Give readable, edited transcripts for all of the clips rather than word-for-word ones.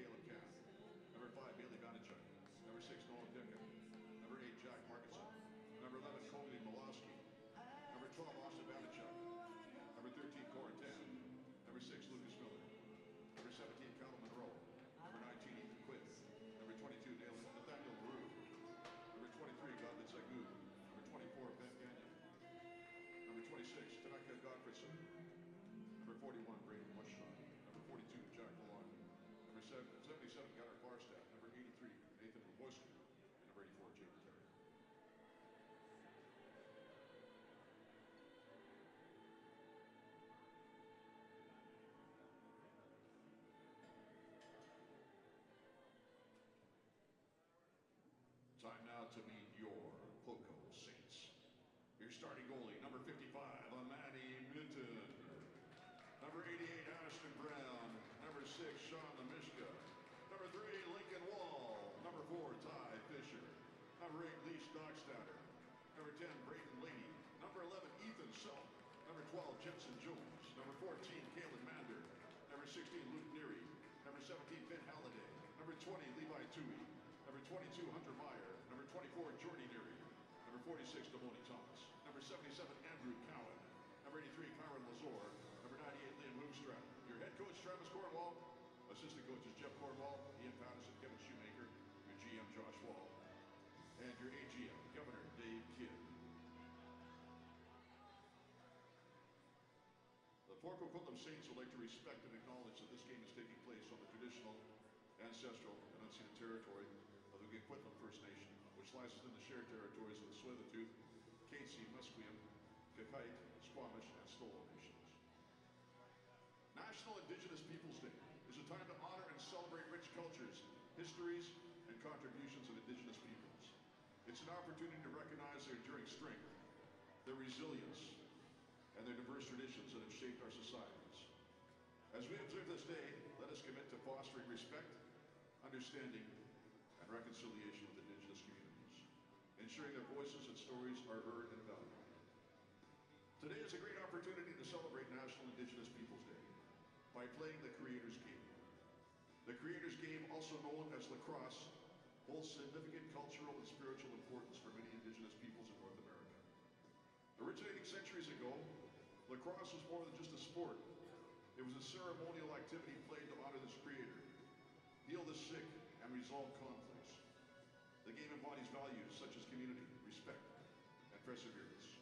Caleb Cass. Number 5, Bailey Vanachuk. Number 6, Nolan Dimka. Number 8, Jack Markinson. Number 11, Kobe Malowski. Number 12, Austin Vanachuk. Number 13, Cora Tan. Number 6, Lucas Miller. Number 17, Callum Monroe. Number 19, Ethan Quinn. Number 22, Nathaniel LaRue. Number 23, Godwin Zagoud. Number 24, Ben Gagnon. Number 26, Tanaka Godfredson. Number 41, Braden Mushon. Number 42, Jack DeLong. Number 77, Gunnar Farstad. Number 83, Nathan Leboyski. And number 84, Jake Terry. Time now to meet your Poco Saints. Your starting goalie, number 55, Manny Minton. Number 88, Ashton Brown. Number 6, Sean Lemishka. Number 3, Lincoln Wall. Number 4, Ty Fisher. Number 8, Lee Stockstatter. Number 10, Braden Laney. Number 11, Ethan Selk. Number 12, Jensen Jones. Number 14, Kalen Mander. Number 16, Luke Neary. Number 17, Ben Halliday. Number 20, Levi Tui. Number 22, Hunter Meyer. Number 24, Jordy Neary. Number 46, Damoni Thomas. Number 77, Andrew Cowan. Number 83, Kyron Lazor. Number 98, Liam Hoogstraat. Your head coach, Travis Cornwall. Assistant coaches, Jeff Cornwall, Ian Patterson, Kevin Shoemaker. Your GM, Josh Wall. And your AGM, Governor Dave Kidd. The Poco Coquitlam Saints would like to respect and acknowledge that this game is taking place on the traditional, ancestral, and unceded territory of the Coquitlam First Nation, which lies within the shared territories of the Tsleil-Waututh, Katzie, Musqueam, Kakite, Squamish, and Stolo nations. National Indigenous Peoples Day is a time to honor and celebrate rich cultures, histories, and contributions of Indigenous peoples. It's an opportunity to recognize their enduring strength, their resilience, and their diverse traditions that have shaped our societies. As we observe this day, let us commit to fostering respect, understanding, and reconciliation with Indigenous communities, ensuring their voices and stories are heard and valued. Today is a great opportunity to celebrate National Indigenous Peoples Day by playing the Creator's Game. The Creator's Game, also known as lacrosse, holds significant cultural and spiritual importance for many Indigenous peoples in North America. Originating centuries ago, lacrosse was more than just a sport. It was a ceremonial activity played to honor this creator, heal the sick, and resolve conflicts. The game embodies values such as community, respect, and perseverance.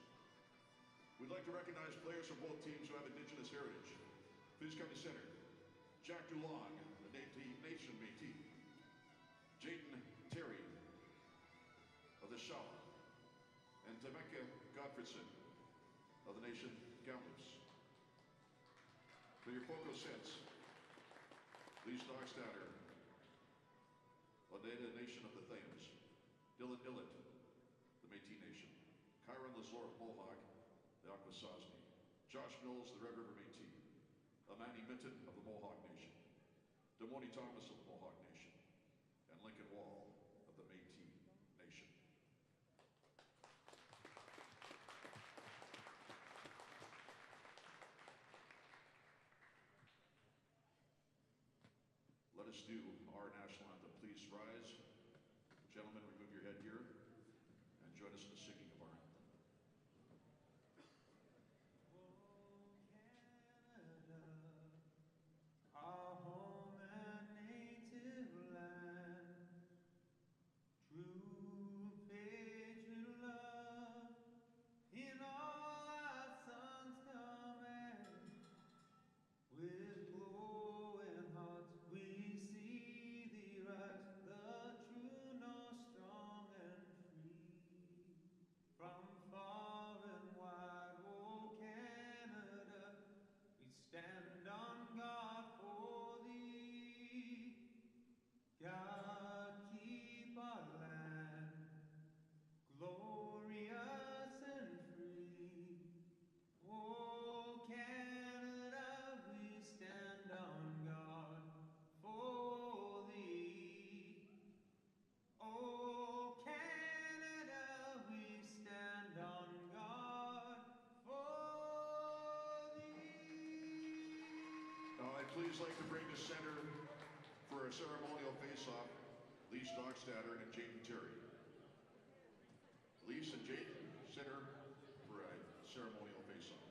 We'd like to recognize players from both teams who have Indigenous heritage. Please come to center. Jack Dulong, the Nation Métis. Jaden Terry of the Shaw. And Temeka Godfredson of the Nation Kamloops. For your Poco Saints, Lee Stockstatter, Oneida Nation of the Thames, Dylan Illett, the Métis Nation, Kyron Lazor of Mohawk, the Akwesasne, Josh Mills, the Red River Métis, Amani Minton of the Mohawk Nation, Damoni Thomas of the Mohawk Nation, and Lincoln Wall of the Métis Nation. Let us do our national anthem. Please rise. Gentlemen, remove your headgear and join us in the singing of our anthem. Our home and native land, true patriot love, in all our sons command. With glowing hearts we see thee rise, the true north, strong and free. From far and wide, oh Canada, we stand on guard for thee. God, keep our land glorious and free. Oh Canada, we stand on guard for thee. Oh Canada, we stand on guard for thee. Now I'd please like to bring to center For a ceremonial face-off, Lee Stockstatter and Jaden Terry. Lee and Jaden, center for a ceremonial face-off.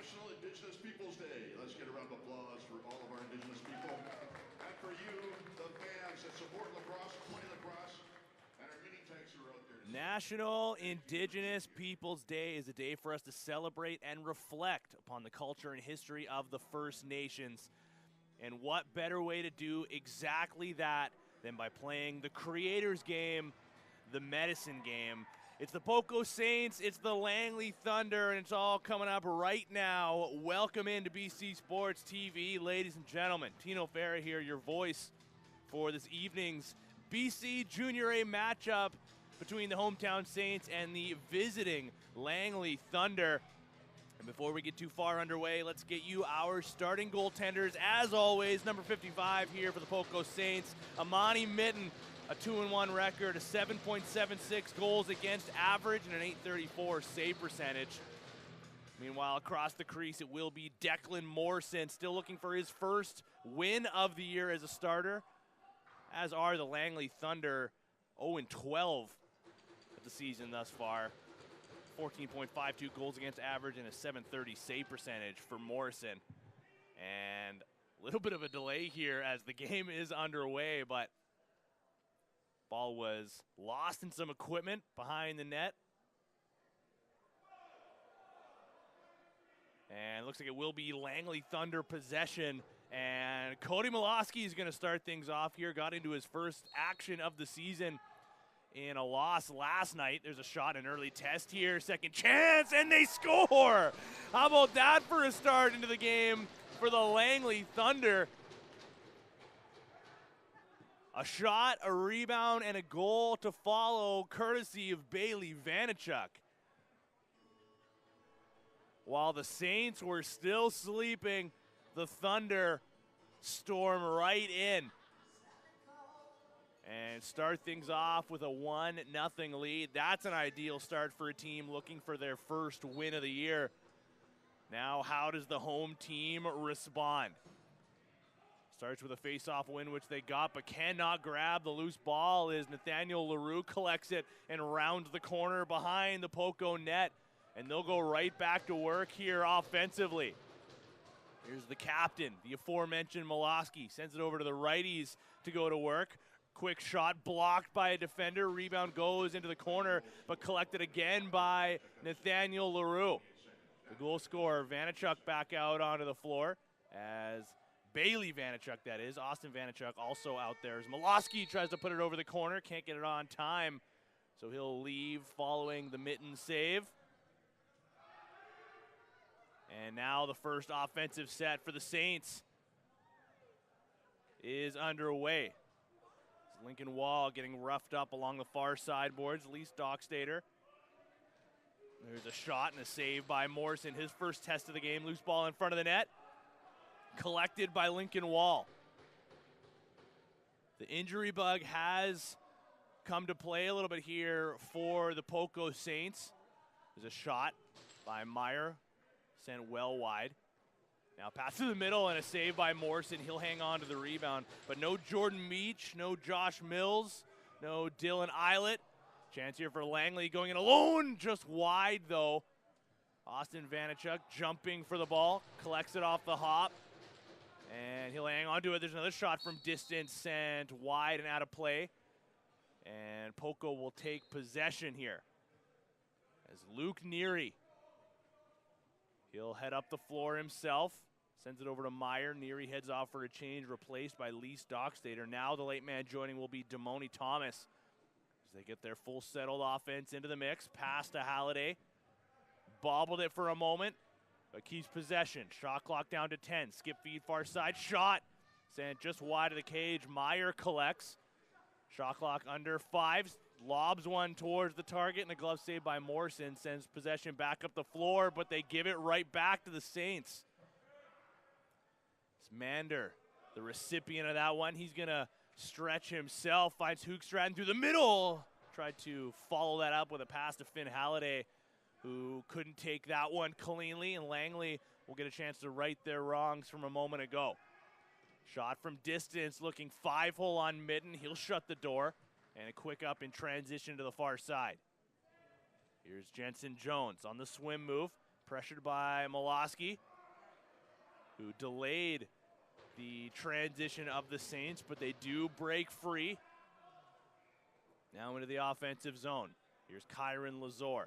National Indigenous Peoples Day. Let's get a round of applause for all of our Indigenous people. And for you, the fans that support lacrosse, play lacrosse, and our mini tanks are out there. National Indigenous Peoples Day is a day for us to celebrate and reflect upon the culture and history of the First Nations. And what better way to do exactly that than by playing the Creators game, the Medicine game. It's the Poco Saints, it's the Langley Thunder, and it's all coming up right now. Welcome into BC Sports TV, ladies and gentlemen. Tino Farah here, your voice for this evening's BC Junior A matchup between the hometown Saints and the visiting Langley Thunder. And before we get too far underway, let's get you our starting goaltenders. As always, number 55 here for the Poco Saints, Amani Mitten. A 2-1 record, a 7.76 goals against average, and an .834 save percentage. Meanwhile, across the crease, it will be Declan Morrison, still looking for his first win of the year as a starter, as are the Langley Thunder, 0-12 of the season thus far. 14.52 goals against average and a .730 save percentage for Morrison. And a little bit of a delay here as the game is underway, but ball was lost in some equipment behind the net. And it looks like it will be Langley Thunder possession. And Cody Miloski is going to start things off here. Got into his first action of the season in a loss last night. There's a shot, an early test here. Second chance, and they score! How about that for a start into the game for the Langley Thunder? A shot, a rebound, and a goal to follow, courtesy of Bailey Vanachuk. While the Saints were still sleeping, the Thunder storm right in and start things off with a 1-0 lead. That's an ideal start for a team looking for their first win of the year. Now, how does the home team respond? Starts with a face-off win, which they got, but cannot grab the loose ball as Nathaniel Leroux collects it and rounds the corner behind the Poco net. And they'll go right back to work here offensively. Here's the captain, the aforementioned Miloski. Sends it over to the righties to go to work. Quick shot blocked by a defender. Rebound goes into the corner, but collected again by Nathaniel Leroux. The goal scorer, Vanachuk, back out onto the floor as Bailey Vanachuk, that is. Austin Vanachuk also out there as Miloski tries to put it over the corner. Can't get it on time, so he'll leave following the Mitten save. And now the first offensive set for the Saints is underway. Lincoln Wall getting roughed up along the far side boards. Lee Stockstader. There's a shot and a save by Morrison. His first test of the game. Loose ball in front of the net. Collected by Lincoln Wall. The injury bug has come to play a little bit here for the Poco Saints. There's a shot by Meyer. Sent well wide. Now pass to the middle and a save by Morrison. He'll hang on to the rebound. But no Jordan Meach, no Josh Mills, no Dylan Eilert. Chance here for Langley going in alone, just wide though. Austin Vanachuk jumping for the ball, collects it off the hop. And he'll hang on to it. There's another shot from distance sent wide and out of play. And Poco will take possession here. As Luke Neary, he'll head up the floor himself. Sends it over to Meyer. Neary heads off for a change, replaced by Lee Stockstader. Now the late man joining will be Damoni Thomas. As they get their full settled offense into the mix. Pass to Halliday. Bobbled it for a moment, but keeps possession. Shot clock down to 10. Skip feed far side. Shot sent just wide of the cage. Meyer collects. Shot clock under 5. Lobs one towards the target, and a glove save by Morrison sends possession back up the floor, but they give it right back to the Saints. It's Mander, the recipient of that one. He's going to stretch himself, finds Hoogstraten through the middle. Tried to follow that up with a pass to Finn Halliday, who couldn't take that one cleanly, and Langley will get a chance to right their wrongs from a moment ago. Shot from distance, looking 5-hole on Midden. He'll shut the door, and a quick up in transition to the far side. Here's Jensen Jones on the swim move, pressured by Molosky, who delayed the transition of the Saints, but they do break free. Now into the offensive zone. Here's Kyron Lazor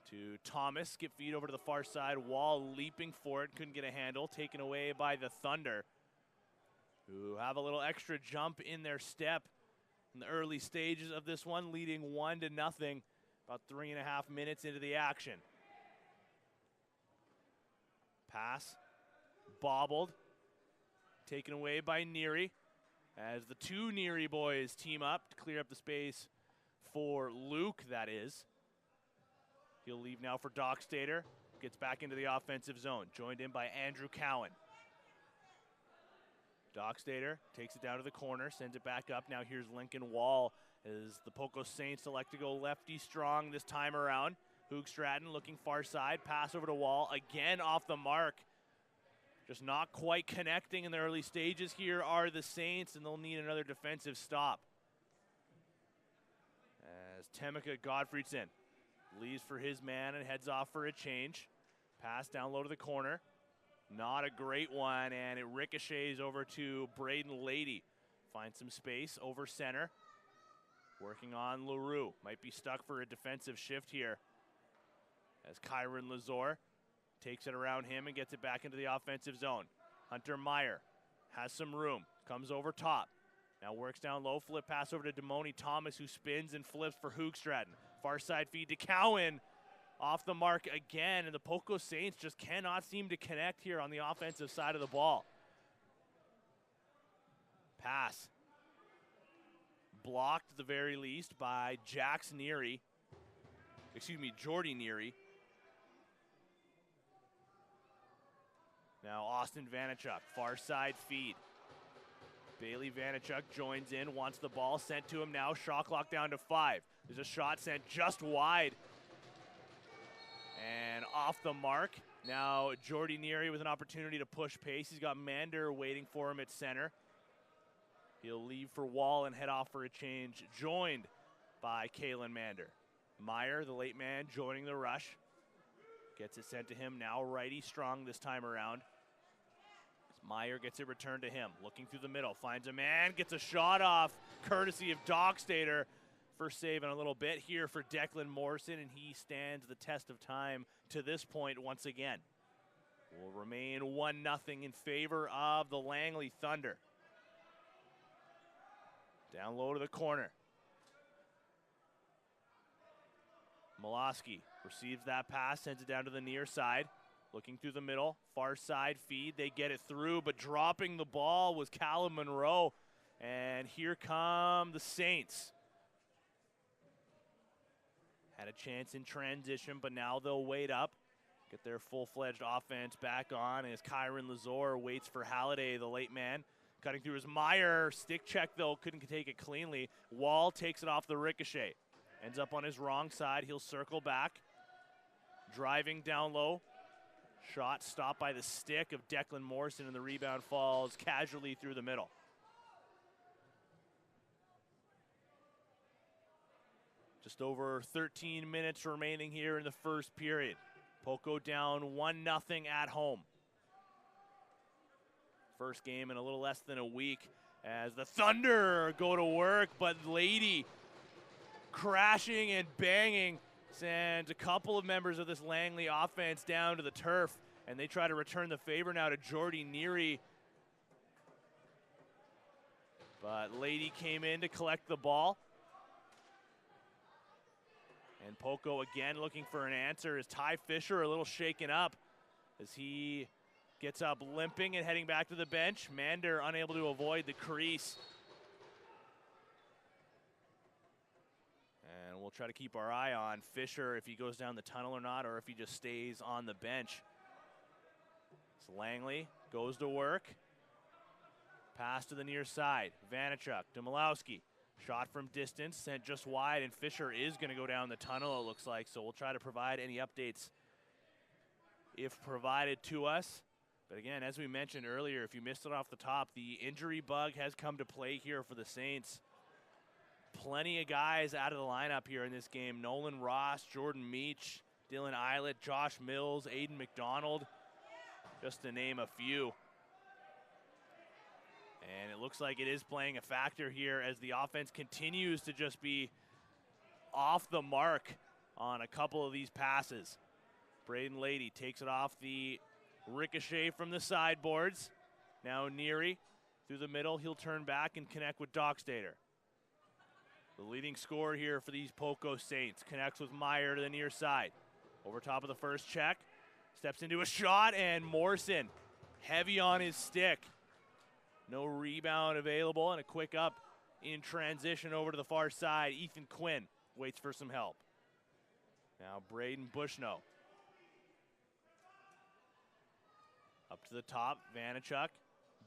to Thomas. Skip feed over to the far side. Wall leaping for it. Couldn't get a handle. Taken away by the Thunder, who have a little extra jump in their step in the early stages of this one, leading 1-0, about 3.5 minutes into the action. Pass, bobbled, taken away by Neary, as the two Neary boys team up to clear up the space for Luke, that is. He'll leave now for Dockstader. Gets back into the offensive zone, joined in by Andrew Cowan. Dockstader takes it down to the corner, sends it back up. Now here's Lincoln Wall as the Poco Saints select to go lefty strong this time around. Hoogstraten looking far side, pass over to Wall, again off the mark. Just not quite connecting in the early stages here are the Saints, and they'll need another defensive stop. As Temeka Godfredson leaves for his man and heads off for a change. Pass down low to the corner. Not a great one, and it ricochets over to Braden Lady. Finds some space over center. Working on LaRue. Might be stuck for a defensive shift here, as Kyron Lazor takes it around him and gets it back into the offensive zone. Hunter Meyer has some room, comes over top. Now works down low, flip pass over to Damoni Thomas, who spins and flips for Hoogstraten. Far side feed to Cowan, off the mark again, and the Poco Saints just cannot seem to connect here on the offensive side of the ball. Pass. Blocked at the very least by Jax Neary. Excuse me, Jordy Neary. Now Austin Vanachuk, far side feed. Bailey Vanachuk joins in, wants the ball sent to him now. Shot clock down to 5. There's a shot sent just wide and off the mark. Now Jordy Neary with an opportunity to push pace. He's got Mander waiting for him at center. He'll leave for Wall and head off for a change, joined by Kalen Mander. Meyer, the late man, joining the rush. Gets it sent to him now, righty strong this time around. Meyer gets it returned to him, looking through the middle, finds a man, gets a shot off, courtesy of Dockstader. First save in a little bit here for Declan Morrison, and he stands the test of time to this point once again. Will remain 1-0 in favor of the Langley Thunder. Down low to the corner. Molosky receives that pass, sends it down to the near side. Looking through the middle, far side feed, they get it through, but dropping the ball was Callum Monroe. And here come the Saints. Had a chance in transition, but now they'll wait up, get their full-fledged offense back on as Kyron Lazor waits for Halliday, the late man. Cutting through his Meyer, stick check though, couldn't take it cleanly. Wall takes it off the ricochet. Ends up on his wrong side, he'll circle back. Driving down low. Shot stopped by the stick of Declan Morrison, and the rebound falls casually through the middle. Just over 13 minutes remaining here in the first period. Poco down 1-0 at home. First game in a little less than a week as the Thunder go to work, but Lady crashing and banging sends a couple of members of this Langley offense down to the turf, and they try to return the favor now to Jordy Neary. But Lady came in to collect the ball. And Poco again looking for an answer as Ty Fisher a little shaken up as he gets up limping and heading back to the bench. Mander unable to avoid the crease. And we'll try to keep our eye on Fisher if he goes down the tunnel or not, or if he just stays on the bench. So Langley goes to work. Pass to the near side. Vanachuk to Malowski. Shot from distance, sent just wide, and Fisher is going to go down the tunnel, it looks like. So we'll try to provide any updates if provided to us. But again, as we mentioned earlier, if you missed it off the top, the injury bug has come to play here for the Saints. Plenty of guys out of the lineup here in this game. Nolan Ross, Jordan Meach, Dylan Eilert, Josh Mills, Aiden McDonald, just to name a few. And it looks like it is playing a factor here as the offense continues to just be off the mark on a couple of these passes. Braden Lady takes it off the ricochet from the sideboards. Now Neary through the middle. He'll turn back and connect with Dockstader. The leading scorer here for these Poco Saints connects with Meyer to the near side. Over top of the first check. Steps into a shot, and Morrison heavy on his stick. No rebound available, and a quick up in transition over to the far side. Ethan Quinn waits for some help. Now Braden Bushnell. Up to the top, Vanachuk.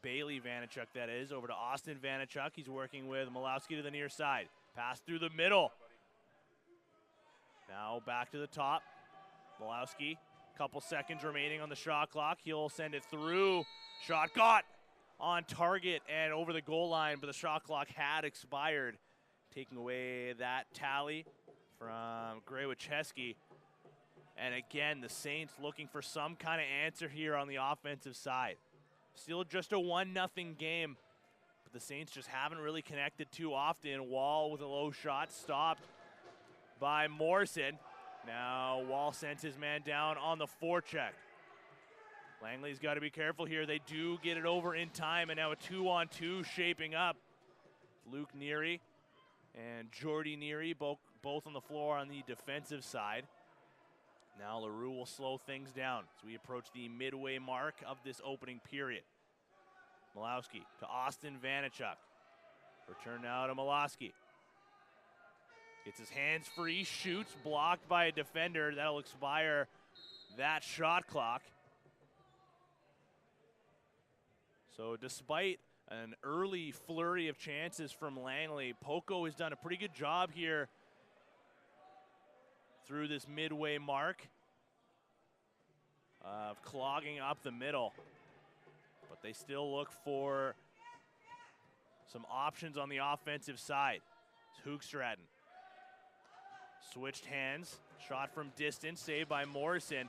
Bailey Vanachuk, that is, over to Austin Vanachuk. He's working with Malowski to the near side. Pass through the middle. Now back to the top. Malowski, couple seconds remaining on the shot clock. He'll send it through. Shot got on target and over the goal line, but the shot clock had expired, taking away that tally from Graywacheski. And again, the Saints looking for some kind of answer here on the offensive side. Still just a 1-0 game, but the Saints just haven't really connected too often. Wall with a low shot, stopped by Morrison. Now Wall sends his man down on the forecheck. Langley's got to be careful here. They do get it over in time, and now a 2-on-2 shaping up. Luke Neary and Jordy Neary, both on the floor on the defensive side. Now LaRue will slow things down as we approach the midway mark of this opening period. Malowski to Austin Vanachuk. Return now to Malowski. Gets his hands free, shoots, blocked by a defender. That'll expire that shot clock. So despite an early flurry of chances from Langley, Poco has done a pretty good job here through this midway mark of clogging up the middle. But they still look for some options on the offensive side. It's Hoogstraten. Switched hands, shot from distance, saved by Morrison.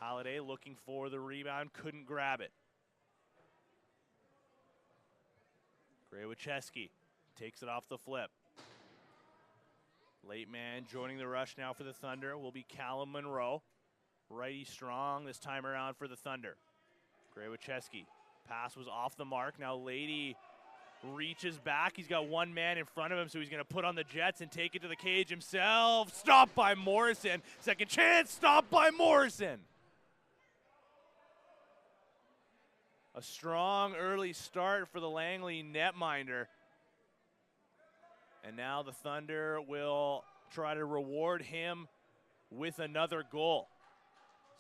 Halliday looking for the rebound, couldn't grab it. Graywacheski takes it off the flip. Late man joining the rush now for the Thunder will be Callum Monroe. Righty strong this time around for the Thunder. Graywacheski, pass was off the mark. Now Lady reaches back. He's got one man in front of him, so he's going to put on the Jets and take it to the cage himself. Stopped by Morrison. Second chance, stopped by Morrison. A strong early start for the Langley netminder. And now the Thunder will try to reward him with another goal.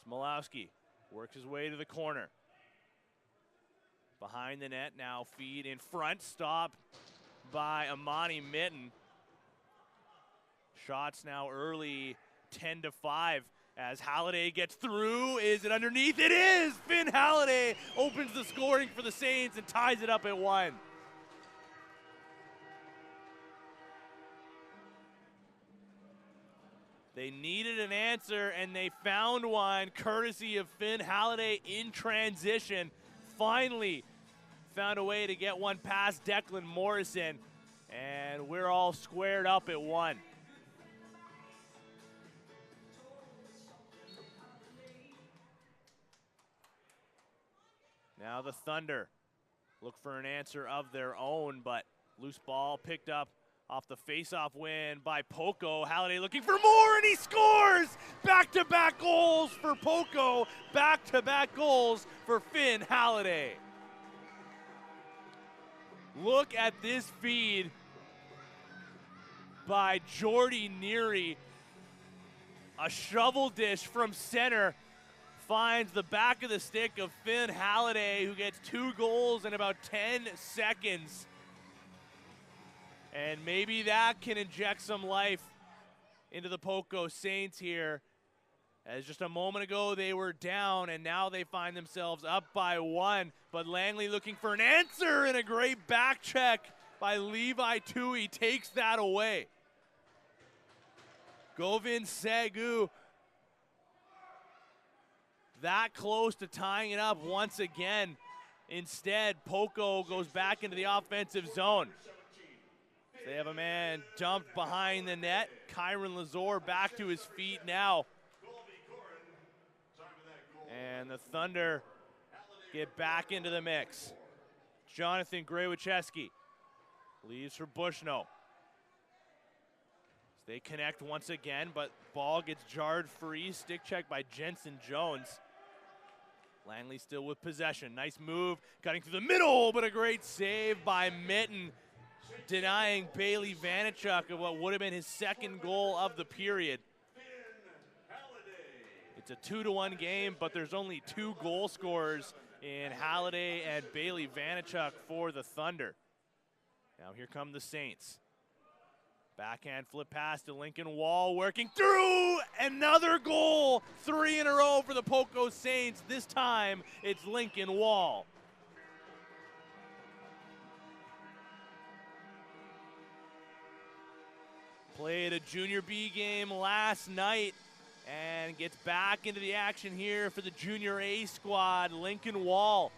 Smolowski works his way to the corner. Behind the net, now feed in front, stopped by Amani Mitten. Shots now early, 10-5. As Halliday gets through, is it underneath? It is! Finn Halliday opens the scoring for the Saints and ties it up at 1. They needed an answer, and they found one, courtesy of Finn Halliday in transition. Finally found a way to get one past Declan Morrison, and we're all squared up at 1. Now the Thunder look for an answer of their own, but loose ball picked up off the face-off win by Poco. Halliday looking for more, and he scores! Back-to-back goals for Poco. Back-to-back goals for Finn Halliday. Look at this feed by Jordy Neary. A shovel dish from center finds the back of the stick of Finn Halliday, who gets 2 goals in about 10 seconds. And maybe that can inject some life into the Poco Saints here. As just a moment ago they were down, and now they find themselves up by 1. But Langley looking for an answer, and a great back check by Levi Tui takes that away. Govin Segu that close to tying it up once again. Instead, Poco goes back into the offensive zone. They have a man dumped behind the net. Kyron Lazor back to his feet now. And the Thunder get back into the mix. Jonathan Graywiczewski leaves for Bushnell. They connect once again, but ball gets jarred free. Stick check by Jensen Jones. Langley still with possession. Nice move, cutting through the middle, but a great save by Mitten, denying Bailey Vanachuk of what would have been his second goal of the period. It's a 2-1 game, but there's only 2 goal scorers in Halliday and Bailey Vanachuk for the Thunder. Now here come the Saints. Backhand flip pass to Lincoln Wall, working through, another goal, 3 in a row for the Poco Saints. This time it's Lincoln Wall. Played a Junior B game last night and gets back into the action here for the Junior A squad. Lincoln Wall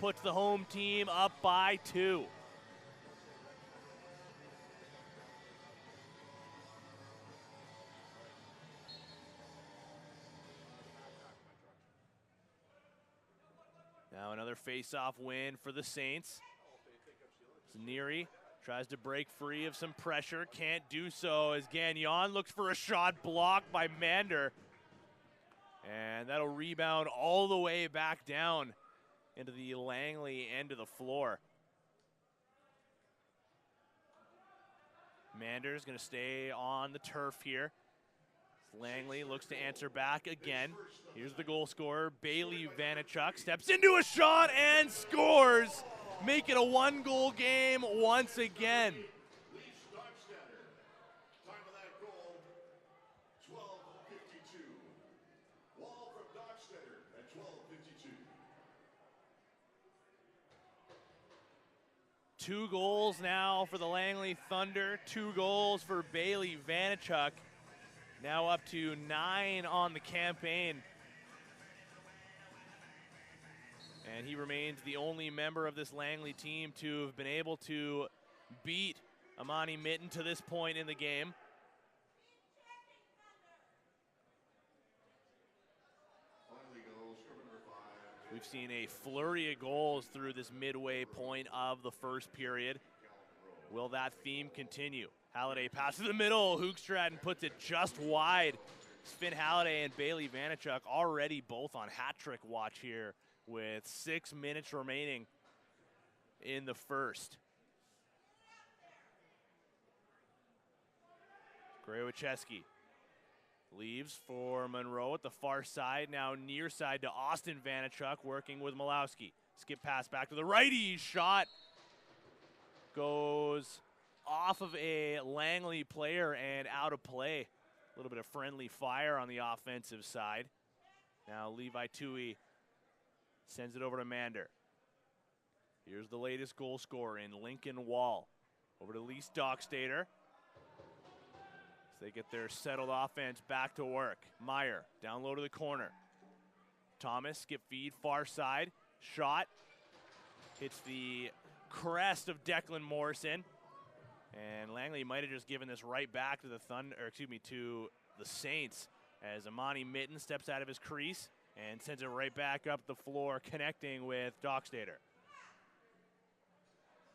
puts the home team up by 2. Now another face-off win for the Saints. Neary tries to break free of some pressure, can't do so as Gagnon looks for a shot blocked by Mander. And that'll rebound all the way back down into the Langley end of the floor. Mander's gonna stay on the turf here. Langley looks to answer back again. Here's the goal scorer, Bailey Vanachuk, steps into a shot and scores. Make it a 1-goal game once again. Time of that goal, 12:52. Wall from Dockstetter at 12:52. 2 goals now for the Langley Thunder, 2 goals for Bailey Vanachuk. Now up to 9 on the campaign. And he remains the only member of this Langley team to have been able to beat Amani Mitten to this point in the game. We've seen a flurry of goals through this midway point of the first period. Will that theme continue? Halliday passes the middle. Hoogstraten puts it just wide. Finn Halliday and Bailey Vanachuk already both on hat-trick watch here with 6 minutes remaining in the first. Graywiczewski leaves for Monroe at the far side. Now near side to Austin Vanachuk working with Malowski. Skip pass back to the righty. Shot goes off of a Langley player and out of play. A little bit of friendly fire on the offensive side. Now Levi Tui sends it over to Mander. Here's the latest goal scorer in Lincoln Wall. Over to Lee Stockstader. As they get their settled offense back to work. Meyer down low to the corner. Thomas, skip feed, far side. Shot. Hits the crest of Declan Morrison. And Langley might have just given this right back to the to the Saints as Amani Mitten steps out of his crease and sends it right back up the floor, connecting with Dockstader.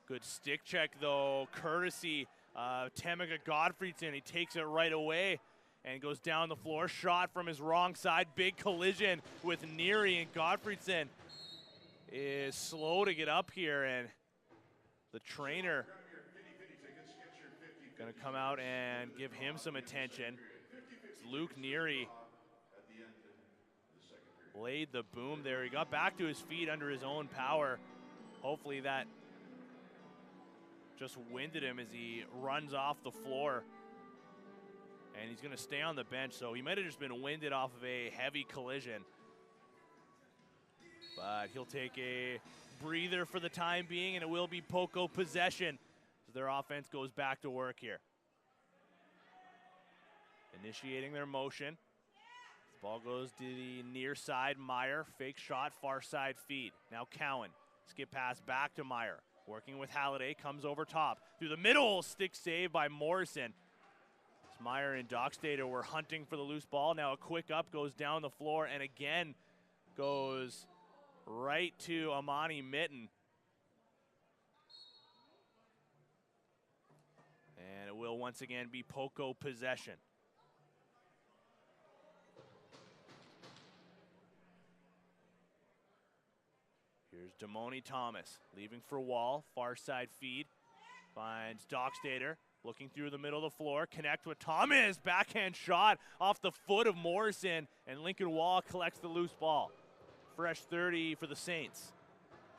Good stick check though, courtesy of Temeka Gottfriedson. He takes it right away and goes down the floor. Shot from his wrong side, big collision with Neary, and Gottfriedson is slow to get up here, and the trainer Going to come out and give him some attention. It's Luke Neary laid the boom there. He got back to his feet under his own power. Hopefully that just winded him as he runs off the floor. And he's going to stay on the bench, so he might have just been winded off of a heavy collision. But he'll take a breather for the time being, and it will be Poco possession as their offense goes back to work here. Initiating their motion. Ball goes to the near side. Meyer, fake shot, far side feed. Now Cowan, skip pass back to Meyer. Working with Halliday, comes over top. Through the middle, stick save by Morrison. As Meyer and Dockstader were hunting for the loose ball. Now a quick up goes down the floor and again goes right to Amani Mitten. And it will once again be Poco possession. Here's Damoni Thomas, leaving for Wall, far side feed, finds Dockstader, looking through the middle of the floor, connect with Thomas, backhand shot off the foot of Morrison, and Lincoln Wall collects the loose ball. Fresh 30 for the Saints.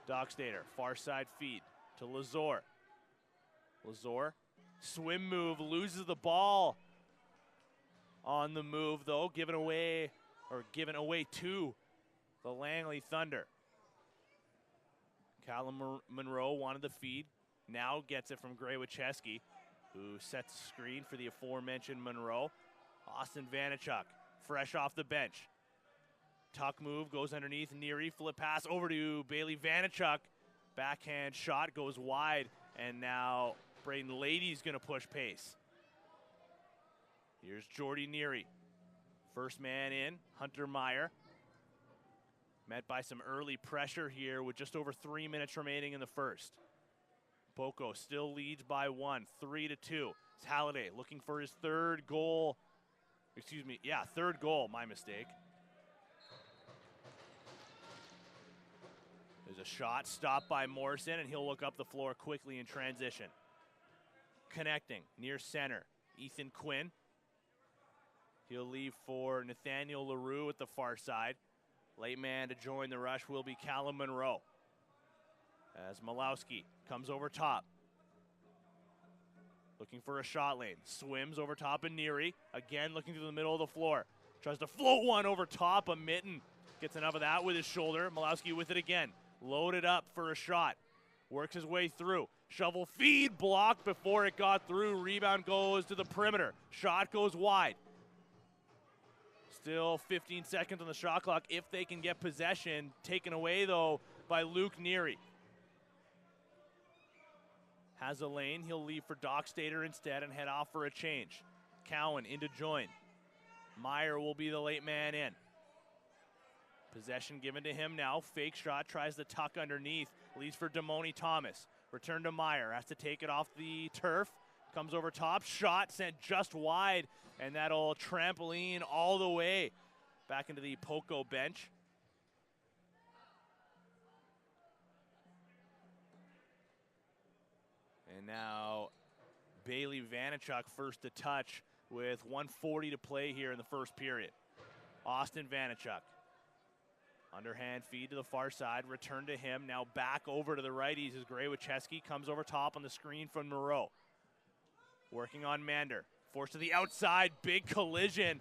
Dockstader, far side feed to Lazor. Lazor, swim move, loses the ball on the move though, given away to the Langley Thunder. Callum Monroe wanted the feed, now gets it from Gray-Wacheski, who sets the screen for the aforementioned Monroe. Austin Vanachuk, fresh off the bench. Tuck move, goes underneath Neary, flip pass over to Bailey Vanachuk. Backhand shot goes wide, and now Braden Lady's gonna push pace. Here's Jordy Neary. First man in, Hunter Meyer. Met by some early pressure here with just over 3 minutes remaining in the first. Poco still leads by 1, 3-2. It's Halliday looking for his third goal. Third goal, my mistake. There's a shot stopped by Morrison, and he'll look up the floor quickly in transition. Connecting, near center, Ethan Quinn. He'll leave for Nathaniel LaRue at the far side. Late man to join the rush will be Callum Monroe. As Malowski comes over top. Looking for a shot lane. Swims over top of Neary. Again looking through the middle of the floor. Tries to float one over top of Mitten. Gets enough of that with his shoulder. Malowski with it again. Loaded up for a shot. Works his way through. Shovel feed blocked before it got through. Rebound goes to the perimeter. Shot goes wide. Still 15 seconds on the shot clock if they can get possession. Taken away, though, by Luke Neary. Has a lane. He'll leave for Dockstader instead and head off for a change. Cowan into join. Meyer will be the late man in. Possession given to him now. Fake shot. Tries to tuck underneath. Leaves for Damoni Thomas. Return to Meyer. Has to take it off the turf. Comes over top. Shot sent just wide. And that'll trampoline all the way back into the Poco bench. And now Bailey Vanachuk first to touch with 1:40 to play here in the first period. Austin Vanachuk. Underhand feed to the far side. Return to him. Now back over to the righties as Gray-Wacheski comes over top on the screen from Moreau. Working on Mander. Forced to the outside, big collision.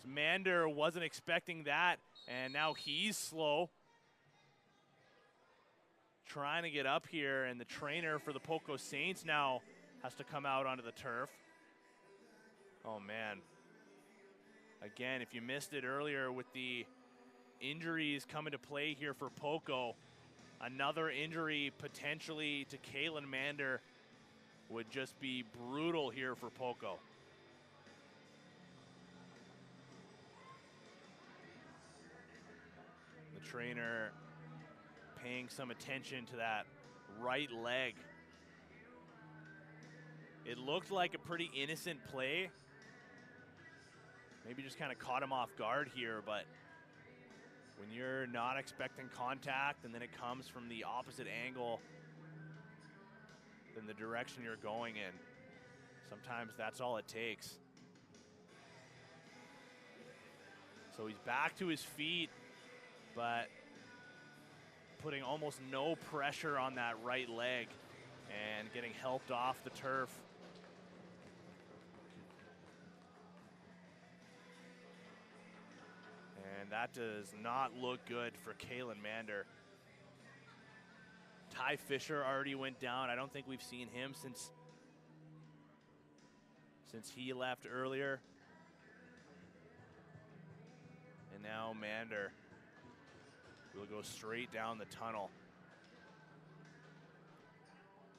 Mander wasn't expecting that, and now he's slow. Trying to get up here, and the trainer for the Poco Saints now has to come out onto the turf. Oh, man. Again, if you missed it earlier with the injuries coming to play here for Poco, another injury potentially to Kalen Mander would just be brutal here for Poco. The trainer paying some attention to that right leg. It looked like a pretty innocent play. Maybe just kind of caught him off guard here, but when you're not expecting contact and then it comes from the opposite angle than the direction you're going in, Sometimes that's all it takes. So he's back to his feet, but putting almost no pressure on that right leg and getting helped off the turf. And that does not look good for Kalen Mander. Ty Fisher already went down. I don't think we've seen him since he left earlier. And now Mander will go straight down the tunnel.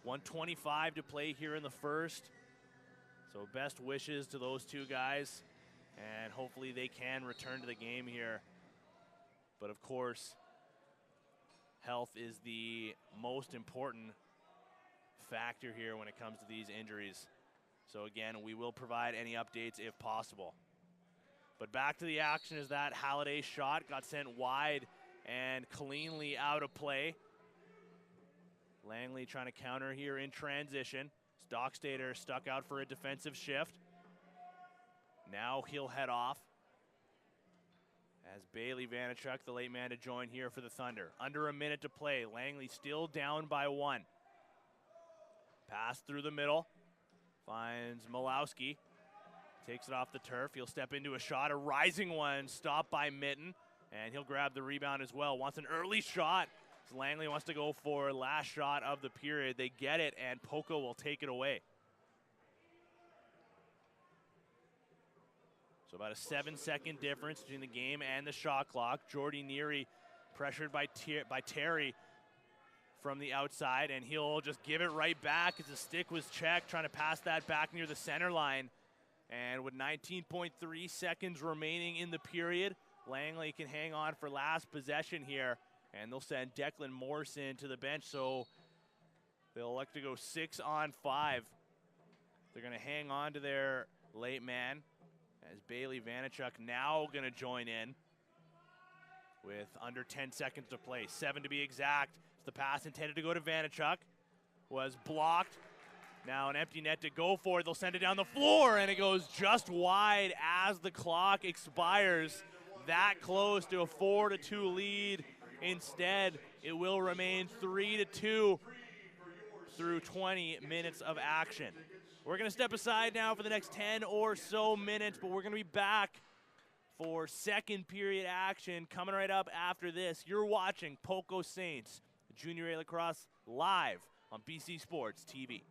1:25 to play here in the first. So best wishes to those two guys, and hopefully they can return to the game here. But of course, health is the most important factor here when it comes to these injuries. So again, we will provide any updates if possible. But back to the action as that Halliday shot got sent wide and cleanly out of play. Langley trying to counter here in transition. Stockstader stuck out for a defensive shift. Now he'll head off as Bailey Vanachuk, the late man to join here for the Thunder. Under a minute to play. Langley still down by 1. Pass through the middle. Finds Malowski. Takes it off the turf. He'll step into a shot. A rising one. Stopped by Mitten. And he'll grab the rebound as well. Wants an early shot. So Langley wants to go for last shot of the period. They get it, and Poco will take it away. So about a 7-second difference between the game and the shot clock. Jordy Neary pressured by Terry from the outside, and he'll just give it right back as the stick was checked, trying to pass that back near the center line. And with 19.3 seconds remaining in the period, Langley can hang on for last possession here, and they'll send Declan Morrison to the bench, so they'll elect to go 6-on-5. They're going to hang on to their late man, as Bailey Vanachuk now going to join in with under 10 seconds to play. 7 to be exact. The pass intended to go to Vanachuk was blocked. Now an empty net to go for. They'll send it down the floor, and it goes just wide as the clock expires. That close to a 4-2 lead. Instead, it will remain 3-2 through 20 minutes of action. We're going to step aside now for the next 10 or so minutes, but we're going to be back for second period action coming right up after this. You're watching Poco Saints Junior A Lacrosse live on BC Sports TV.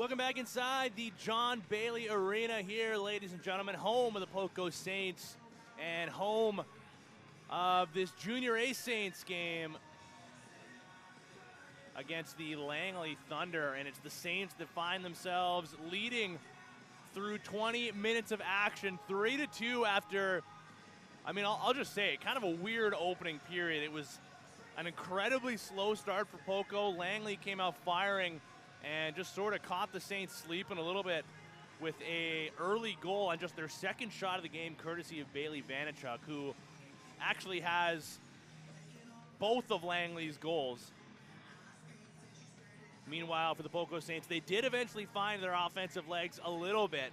Welcome back inside the John Bailey Arena here, ladies and gentlemen, home of the Poco Saints and home of this Junior A Saints game against the Langley Thunder. And it's the Saints that find themselves leading through 20 minutes of action, 3-2 after, I mean, I'll just say it, kind of a weird opening period. It was an incredibly slow start for Poco. Langley came out firing and just sort of caught the Saints sleeping a little bit with a early goal on just their second shot of the game, courtesy of Bailey Vanachuk, who actually has both of Langley's goals. Meanwhile, for the Poco Saints, they did eventually find their offensive legs a little bit.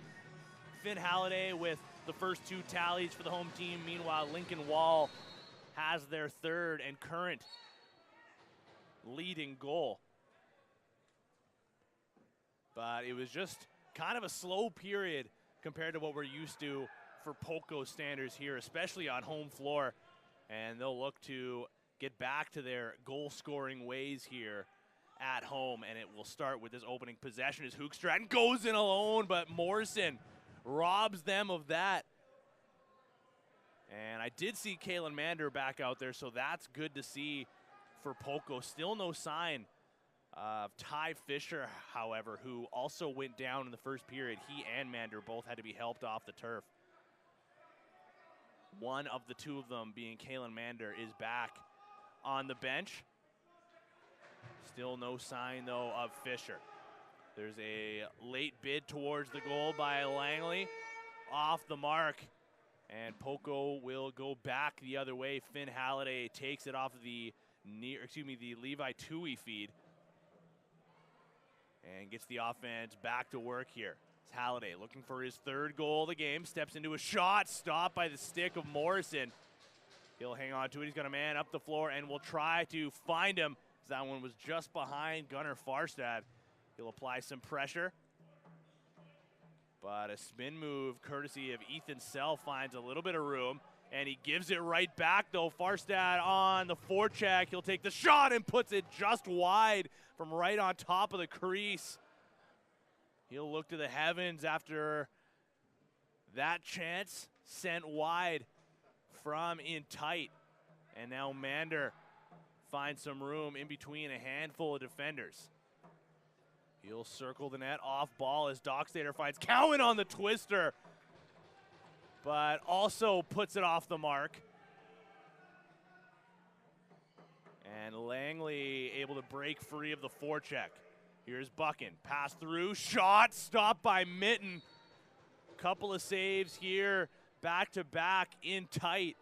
Finn Halliday with the first 2 tallies for the home team. Meanwhile, Lincoln Wall has their third and current leading goal. But it was just kind of a slow period compared to what we're used to for Poco standards here, especially on home floor. And they'll look to get back to their goal-scoring ways here at home. And it will start with this opening possession as Hoogstraten goes in alone, but Morrison robs them of that. And I did see Kalen Mander back out there, so that's good to see for Poco. Still no sign of Ty Fisher, however, who also went down in the first period. He and Mander both had to be helped off the turf. One of the 2 of them, being Kalen Mander, is back on the bench. Still no sign, though, of Fisher. There's a late bid towards the goal by Langley. Off the mark. And Poco will go back the other way. Finn Halliday takes it off of the Levi Tui feed. And gets the offense back to work here. It's Halliday looking for his 3rd goal of the game. Steps into a shot, stopped by the stick of Morrison. He'll hang on to it. He's got a man up the floor and will try to find him. That one was just behind Gunnar Farstad. He'll apply some pressure. But a spin move courtesy of Ethan Sell finds a little bit of room. And he gives it right back, though. Farstad on the forecheck. He'll take the shot and puts it just wide from right on top of the crease. He'll look to the heavens after that chance sent wide from in tight. And now Mander finds some room in between a handful of defenders. He'll circle the net off ball as Dockstader finds Cowan on the twister, but also puts it off the mark. And Langley able to break free of the forecheck. Here's Buchan, pass through, shot, stopped by Mitten. Couple of saves here, back to back in tight.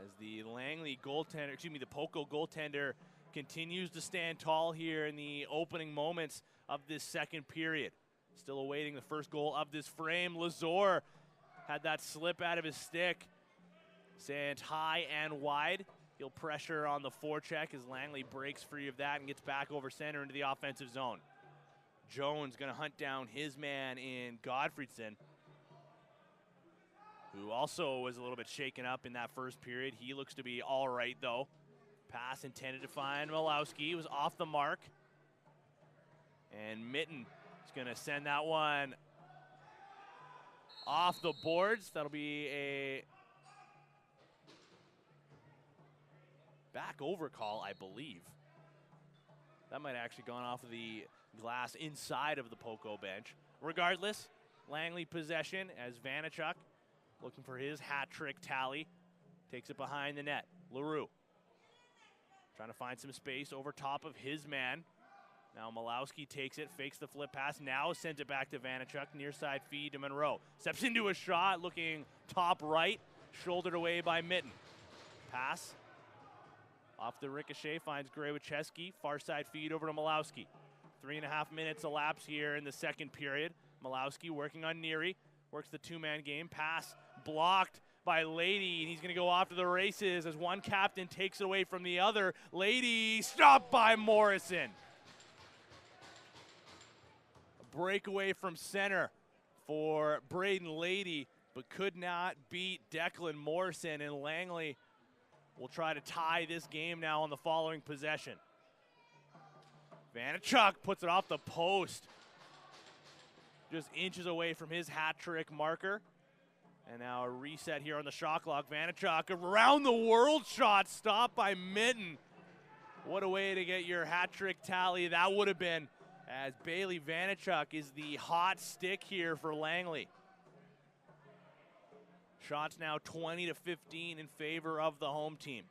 As the Langley goaltender, the Poco goaltender continues to stand tall here in the opening moments of this second period. Still awaiting the first goal of this frame. Lazor had that slip out of his stick. Sent high and wide. He'll pressure on the forecheck as Langley breaks free of that and gets back over center into the offensive zone. Jones going to hunt down his man in Godfredson, who also was a little bit shaken up in that first period. He looks to be all right, though. Pass intended to find Malowski. Was off the mark. And Mitten is going to send that one off the boards. That'll be a back over call, I believe. That might have actually gone off of the glass inside of the Poco bench. Regardless, Langley possession as Vanachuk, looking for his hat trick tally, takes it behind the net. LaRue trying to find some space over top of his man. Now Malowski takes it, fakes the flip pass, now sends it back to Vanachuk, near side feed to Monroe. Steps into a shot, looking top right, shouldered away by Mitten. Pass off the ricochet, finds Grewicheski, far side feed over to Malowski. 3.5 minutes elapse here in the second period. Malowski working on Neary, works the 2-man game. Pass blocked by Lady, and he's going to go off to the races as one captain takes it away from the other. Lady stopped by Morrison. A breakaway from center for Braden Lady, but could not beat Declan Morrison, and Langley will try to tie this game now on the following possession. Vanachuk puts it off the post. Just inches away from his hat trick marker. And now a reset here on the shot clock. Vanachuk, around the world shot, stopped by Mitten. What a way to get your hat trick tally that would have been, as Bailey Vanachuk is the hot stick here for Langley. Shots now 20-15 in favor of the home team.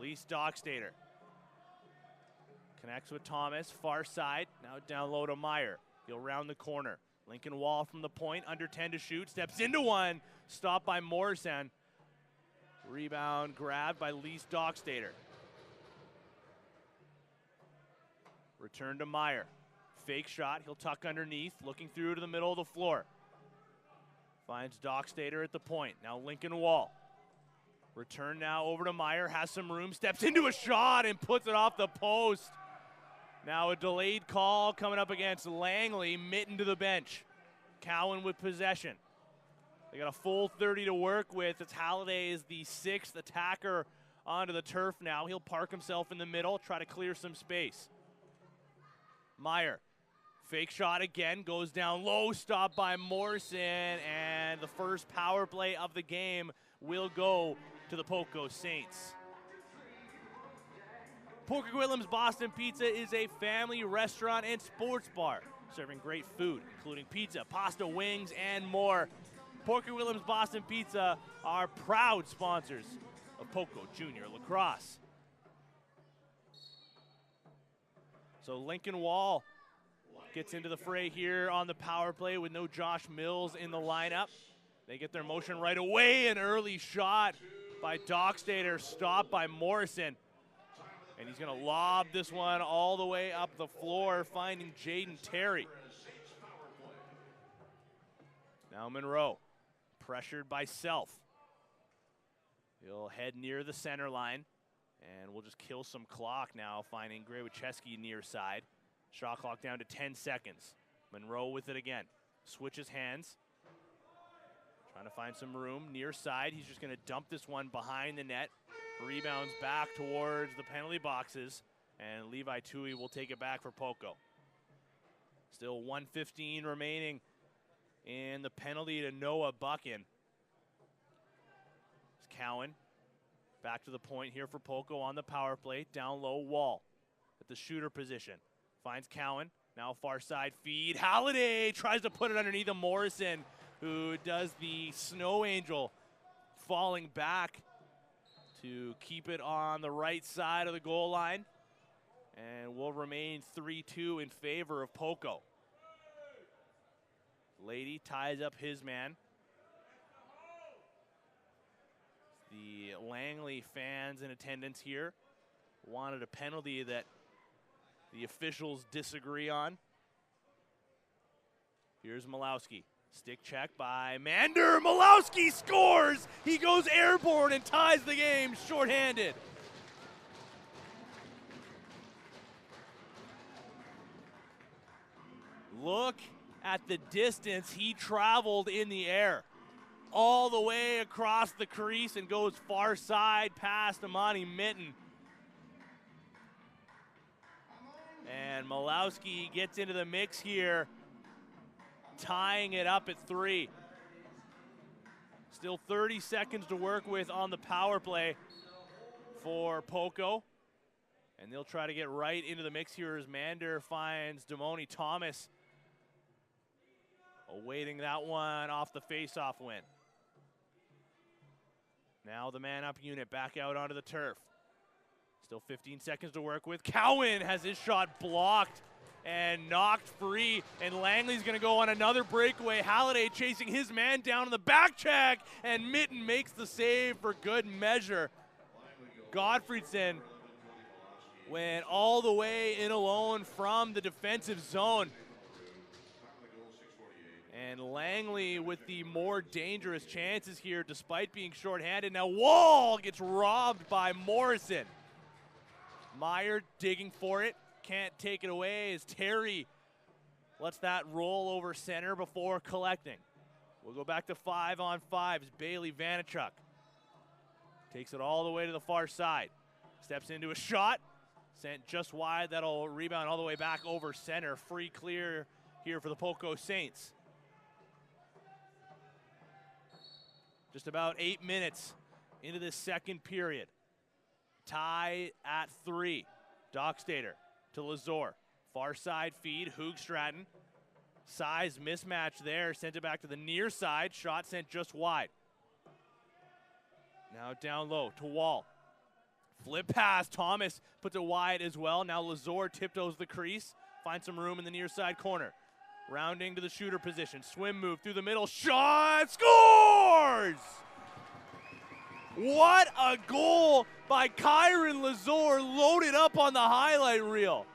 Lee Dockstader connects with Thomas, far side, now down low to Meyer. He'll round the corner. Lincoln Wall from the point, under 10 to shoot, steps into one, stopped by Morrison. Rebound grabbed by Lee Dockstader. Return to Meyer. Fake shot, he'll tuck underneath, looking through to the middle of the floor. Finds Dockstader at the point, now Lincoln Wall. Return now over to Meyer, has some room, steps into a shot and puts it off the post. Now a delayed call coming up against Langley, Mitten to the bench. Cowan with possession. They got a full 30 to work with. It's Halliday is the 6th attacker onto the turf now. He'll park himself in the middle, try to clear some space. Meyer, fake shot again, goes down low, stopped by Morrison, and the first power play of the game will go to the Poco Saints. Porker Gwillim's Boston Pizza is a family restaurant and sports bar, serving great food, including pizza, pasta, wings, and more. Porker Gwillim's Boston Pizza are proud sponsors of Poco Junior Lacrosse. So Lincoln Wall gets into the fray here on the power play with no Josh Mills in the lineup. They get their motion right away. An early shot by Dockstader, stopped by Morrison. And he's going to lob this one all the way up the floor, finding Jaden Terry. Now Monroe, pressured by Self. He'll head near the center line, and we'll just kill some clock now, finding Grawicheski near side. Shot clock down to 10 seconds. Monroe with it again. Switches hands. Trying to find some room near side. He's just going to dump this one behind the net. Rebounds back towards the penalty boxes, and Levi Tui will take it back for Poco. Still 1:15 remaining in the penalty to Noah Buchan. It's Cowan back to the point here for Poco on the power play. Down low, Wall at the shooter position. Finds Cowan, now far side feed. Halliday tries to put it underneath of Morrison, who does the snow angel, falling back to keep it on the right side of the goal line, and will remain 3-2 in favor of Poco. Lady ties up his man. The Langley fans in attendance here wanted a penalty that the officials disagree on. Here's Malowski. Stick check by Mander. Malowski scores! He goes airborne and ties the game shorthanded. Look at the distance he traveled in the air. All the way across the crease and goes far side past Amani Mitten. And Malowski gets into the mix here, tying it up at 3. Still 30 seconds to work with on the power play for Poco. And they'll try to get right into the mix here as Mander finds Damoni Thomas, awaiting that one off the face-off win. Now the man-up unit back out onto the turf. Still 15 seconds to work with. Cowan has his shot blocked and knocked free, and Langley's going to go on another breakaway. Halliday chasing his man down in the back check, and Mitten makes the save for good measure. Gottfriedson went all the way in alone from the defensive zone. And Langley with the more dangerous chances here despite being shorthanded. Now Wall gets robbed by Morrison. Meyer digging for it. Can't take it away as Terry lets that roll over center before collecting. We'll go back to 5-on-5 as Bailey Vanachuk takes it all the way to the far side. Steps into a shot. Sent just wide. That'll rebound all the way back over center. Free clear here for the Poco Saints. Just about 8 minutes into this second period. Tie at 3. Dockstader to Lazor. Far side feed, Hoogstraten. Size mismatch there, sent it back to the near side. Shot sent just wide. Now down low to Wall. Flip pass, Thomas puts it wide as well. Now Lazor tiptoes the crease, finds some room in the near side corner. Rounding to the shooter position, swim move through the middle, shot, scores! What a goal by Kyron Lazor, loaded up on the highlight reel.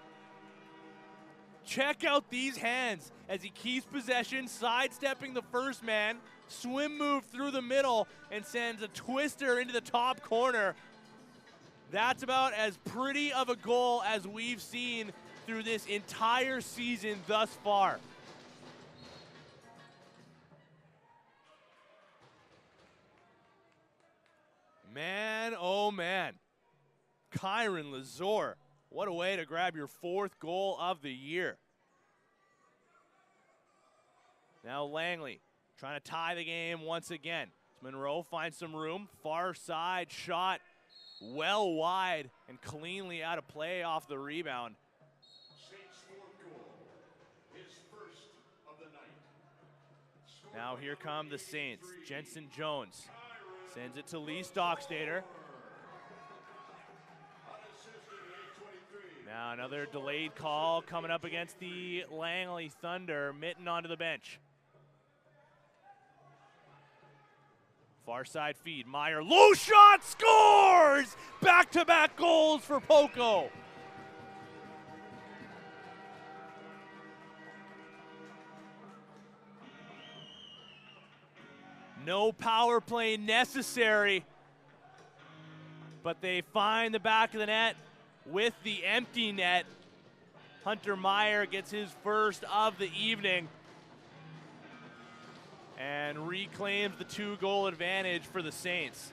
Check out these hands as he keeps possession, sidestepping the first man, swim move through the middle, and sends a twister into the top corner. That's about as pretty of a goal as we've seen through this entire season thus far. Man, oh man. Kyron Lazor, what a way to grab your 4th goal of the year. Now Langley trying to tie the game once again. Monroe finds some room, far side shot, well wide and cleanly out of play off the rebound. Saints' 4th goal, his first of the night. Now here come the Saints. Jensen Jones sends it to Lee Stockstader. Now another delayed call coming up against the Langley Thunder. Mitten onto the bench. Far side feed, Meyer, low shot, scores! Back-to-back goals for Poco. No power play necessary, but they find the back of the net with the empty net. Hunter Meyer gets his first of the evening and reclaims the 2-goal advantage for the Saints.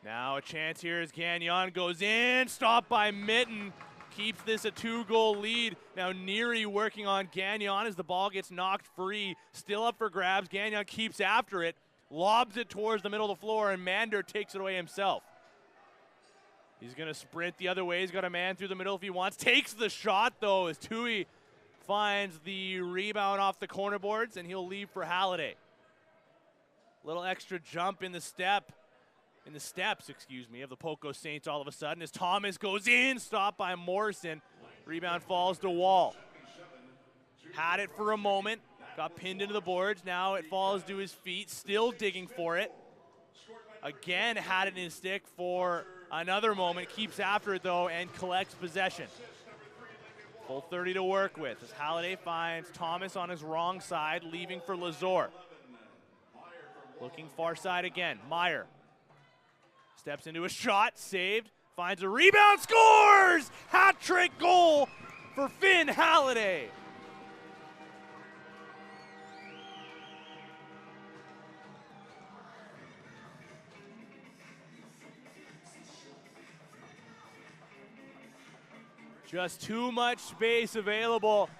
Now a chance here as Gagnon goes in, stopped by Mitten, keeps this a 2-goal lead. Now Neary working on Gagnon as the ball gets knocked free, still up for grabs. Gagnon keeps after it, lobs it towards the middle of the floor, and Mander takes it away himself. He's gonna sprint the other way. He's got a man through the middle if he wants. Takes the shot though as Tui finds the rebound off the corner boards, and he'll leave for Halliday. Little extra jump in the steps, of the Poco Saints all of a sudden as Thomas goes in, stopped by Morrison. Rebound falls to Wall. Had it for a moment, got pinned into the boards. Now it falls to his feet, still digging for it. Again had it in his stick for another moment, keeps after it though and collects possession. Full 30 to work with as Halliday finds Thomas on his wrong side, leaving for Lazor. Looking far side again, Meyer. Steps into a shot, saved, finds a rebound, scores! Hat-trick goal for Finn Halliday. Just too much space available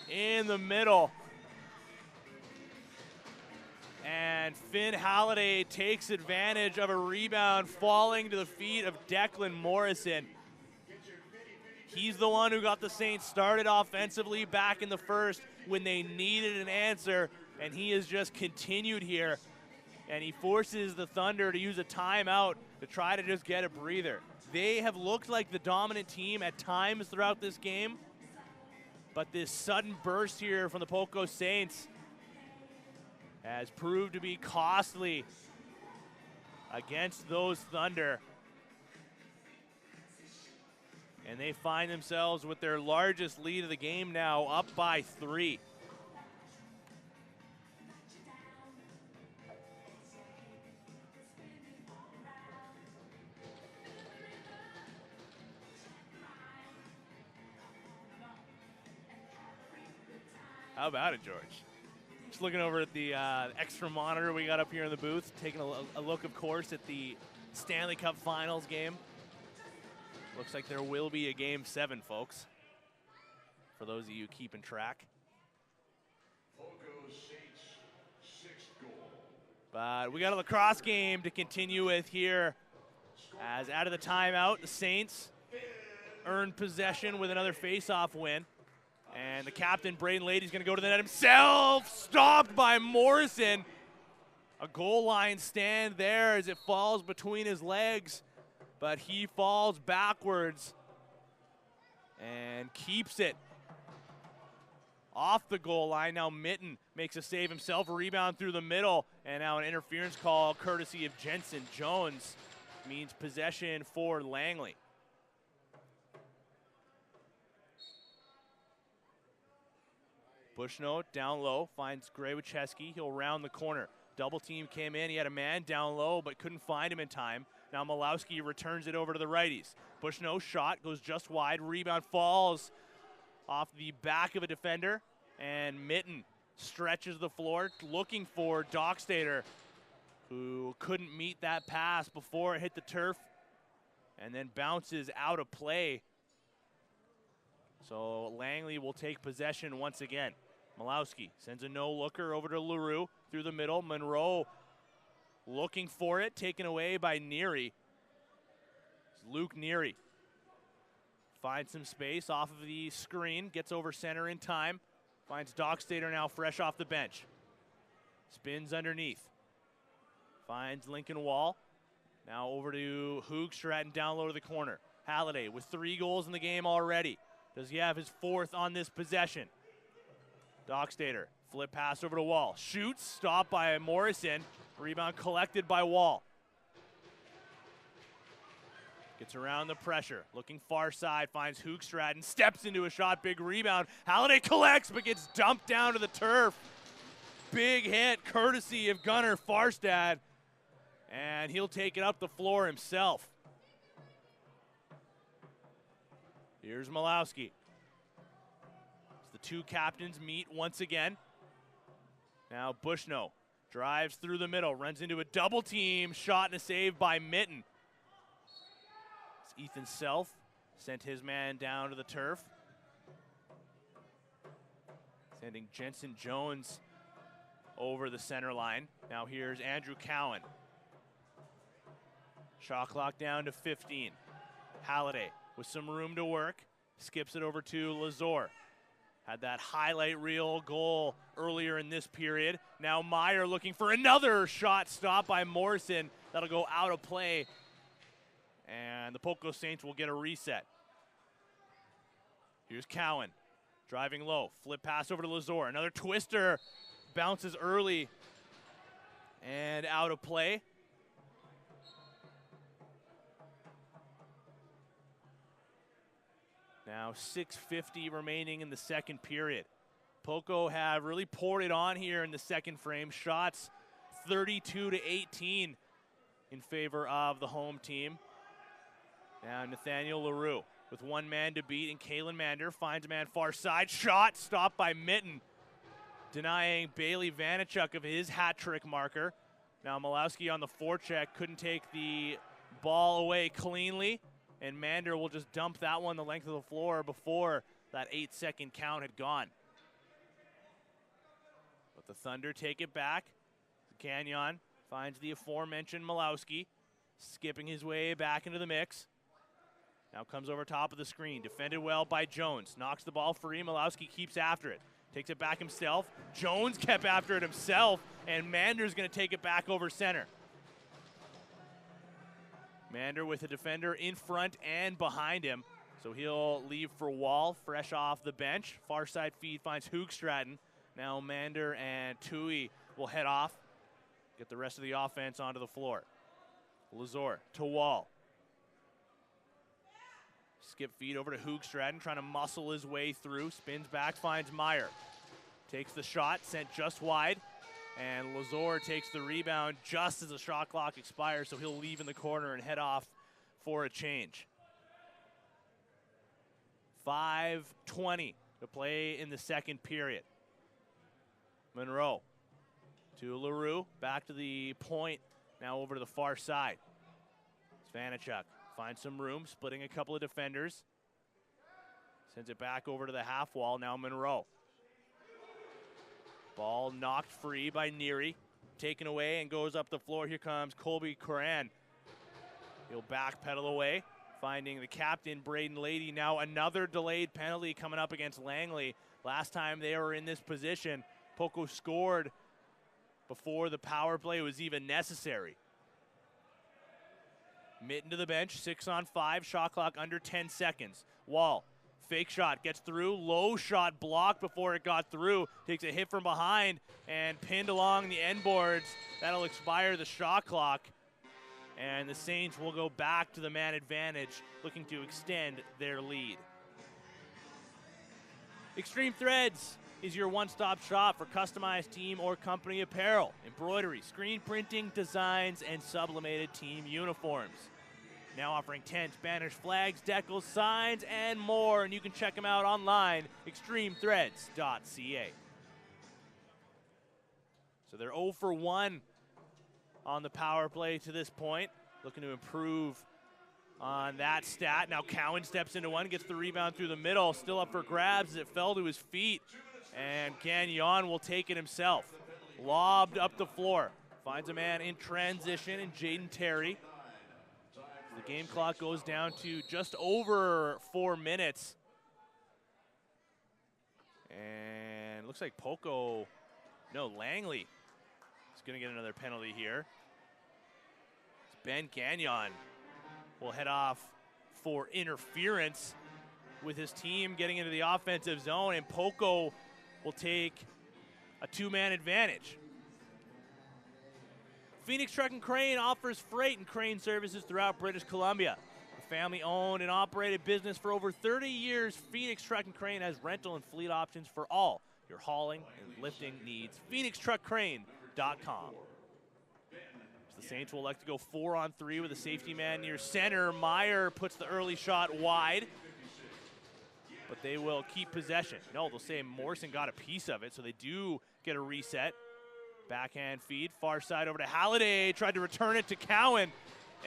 in the middle. And Finn Halliday takes advantage of a rebound falling to the feet of Declan Morrison. He's the one who got the Saints started offensively back in the first when they needed an answer, and he has just continued here. And he forces the Thunder to use a timeout to try to just get a breather. They have looked like the dominant team at times throughout this game, but this sudden burst here from the Poco Saints has proved to be costly against those Thunder. And they find themselves with their largest lead of the game now, up by 3. How about it, George? Just looking over at the extra monitor we got up here in the booth, taking a look, of course, at the Stanley Cup Finals game. Looks like there will be a Game 7, folks, for those of you keeping track. Poco's Saints' 6th goal. But we got a lacrosse game to continue with here. As out of the timeout, the Saints earned possession with another face-off win. And the captain, Braden Lady's going to go to the net himself. Stopped by Morrison. A goal line stand there as it falls between his legs. But he falls backwards and keeps it off the goal line. Now Mitten makes a save himself, a rebound through the middle, and now an interference call courtesy of Jensen Jones means possession for Langley. Bushnell down low, finds Grawiczewski. He'll round the corner. Double team came in. He had a man down low, but couldn't find him in time. Now Malowski returns it over to the righties. Bushnell shot, goes just wide. Rebound falls off the back of a defender. And Mitten stretches the floor, looking for Dockstader, who couldn't meet that pass before it hit the turf. And then bounces out of play. So Langley will take possession once again. Malowski sends a no-looker over to LaRue through the middle. Monroe looking for it, taken away by Neary. Luke Neary finds some space off of the screen, gets over center in time, finds Dockstader now fresh off the bench. Spins underneath, finds Lincoln Wall. Now over to Hoogstraten down low to the corner. Halliday with 3 goals in the game already. Does he have his 4th on this possession? Dockstader, flip pass over to Wall. Shoots, stopped by Morrison. Rebound collected by Wall. Gets around the pressure, looking far side, finds Hoogstraten, steps into a shot, big rebound. Halliday collects, but gets dumped down to the turf. Big hit, courtesy of Gunnar Farstad. And he'll take it up the floor himself. Here's Malowski. As the two captains meet once again. Now Bushnell drives through the middle, runs into a double team, shot and a save by Mitten. It's Ethan Self sent his man down to the turf. Sending Jensen Jones over the center line. Now here's Andrew Cowan. Shot clock down to 15. Halliday with some room to work, skips it over to Lazor. Had that highlight reel goal earlier in this period. Now Meyer looking for another shot, stopped by Morrison. That'll go out of play. And the Poco Saints will get a reset. Here's Cowan, driving low. Flip pass over to Lazor. Another twister, bounces early and out of play. Now 6:50 remaining in the second period. Poco have really poured it on here in the second frame. Shots 32-18 in favor of the home team. Now Nathaniel LaRue with one man to beat, and Kalen Mander finds a man far side. Shot stopped by Mitten, denying Bailey Vanichuk of his hat trick marker. Now Malowski on the forecheck couldn't take the ball away cleanly. And Mander will just dump that one the length of the floor before that 8-second count had gone. But the Thunder take it back. Gagnon finds the aforementioned Malowski, skipping his way back into the mix. Now comes over top of the screen, defended well by Jones. Knocks the ball free, Malowski keeps after it. Takes it back himself. Jones kept after it himself, and Mander's gonna take it back over center. Mander with a defender in front and behind him. So he'll leave for Wall, fresh off the bench. Far side feed finds Hoogstraten. Now Mander and Tui will head off, get the rest of the offense onto the floor. Lazor to Wall. Skip feed over to Hoogstraten, trying to muscle his way through. Spins back, finds Meyer. Takes the shot, sent just wide. And Lazor takes the rebound just as the shot clock expires, so he'll leave in the corner and head off for a change. 5:20 to play in the second period. Monroe to LaRue, back to the point, now over to the far side. Svanachuk finds some room, splitting a couple of defenders. Sends it back over to the half wall, now Monroe. Ball knocked free by Neary, taken away and goes up the floor. Here comes Colby Coran. He'll backpedal away, finding the captain, Braden Lady. Now another delayed penalty coming up against Langley. Last time they were in this position, Poco scored before the power play was even necessary. Mitten to the bench, 6-on-5, shot clock under 10 seconds. Wall, fake shot, gets through, low shot blocked before it got through, takes a hit from behind and pinned along the end boards. That'll expire the shot clock. And the Saints will go back to the man advantage, looking to extend their lead. Extreme Threads is your one-stop shop for customized team or company apparel, embroidery, screen printing, designs, and sublimated team uniforms. Now offering tents, banners, flags, decals, signs, and more. And you can check them out online, extremethreads.ca. So they're 0 for 1 on the power play to this point. Looking to improve on that stat. Now Cowan steps into one, gets the rebound through the middle. Still up for grabs as it fell to his feet. And Gagnon will take it himself. Lobbed up the floor. Finds a man in transition in Jaden Terry. The game clock goes down to just over 4 minutes. And looks like Langley is going to get another penalty here. Ben Gagnon will head off for interference with his team getting into the offensive zone, and Poco will take a two-man advantage. Phoenix Truck and Crane offers freight and crane services throughout British Columbia. A family-owned and operated business for over 30 years, Phoenix Truck and Crane has rental and fleet options for all your hauling and lifting needs. PhoenixTruckCrane.com. The Saints will elect to go 4-on-3 with a safety man near center. Meyer puts the early shot wide, but they will keep possession. No, they'll say Morrison got a piece of it, so they do get a reset. Backhand feed, far side over to Halliday. Tried to return it to Cowan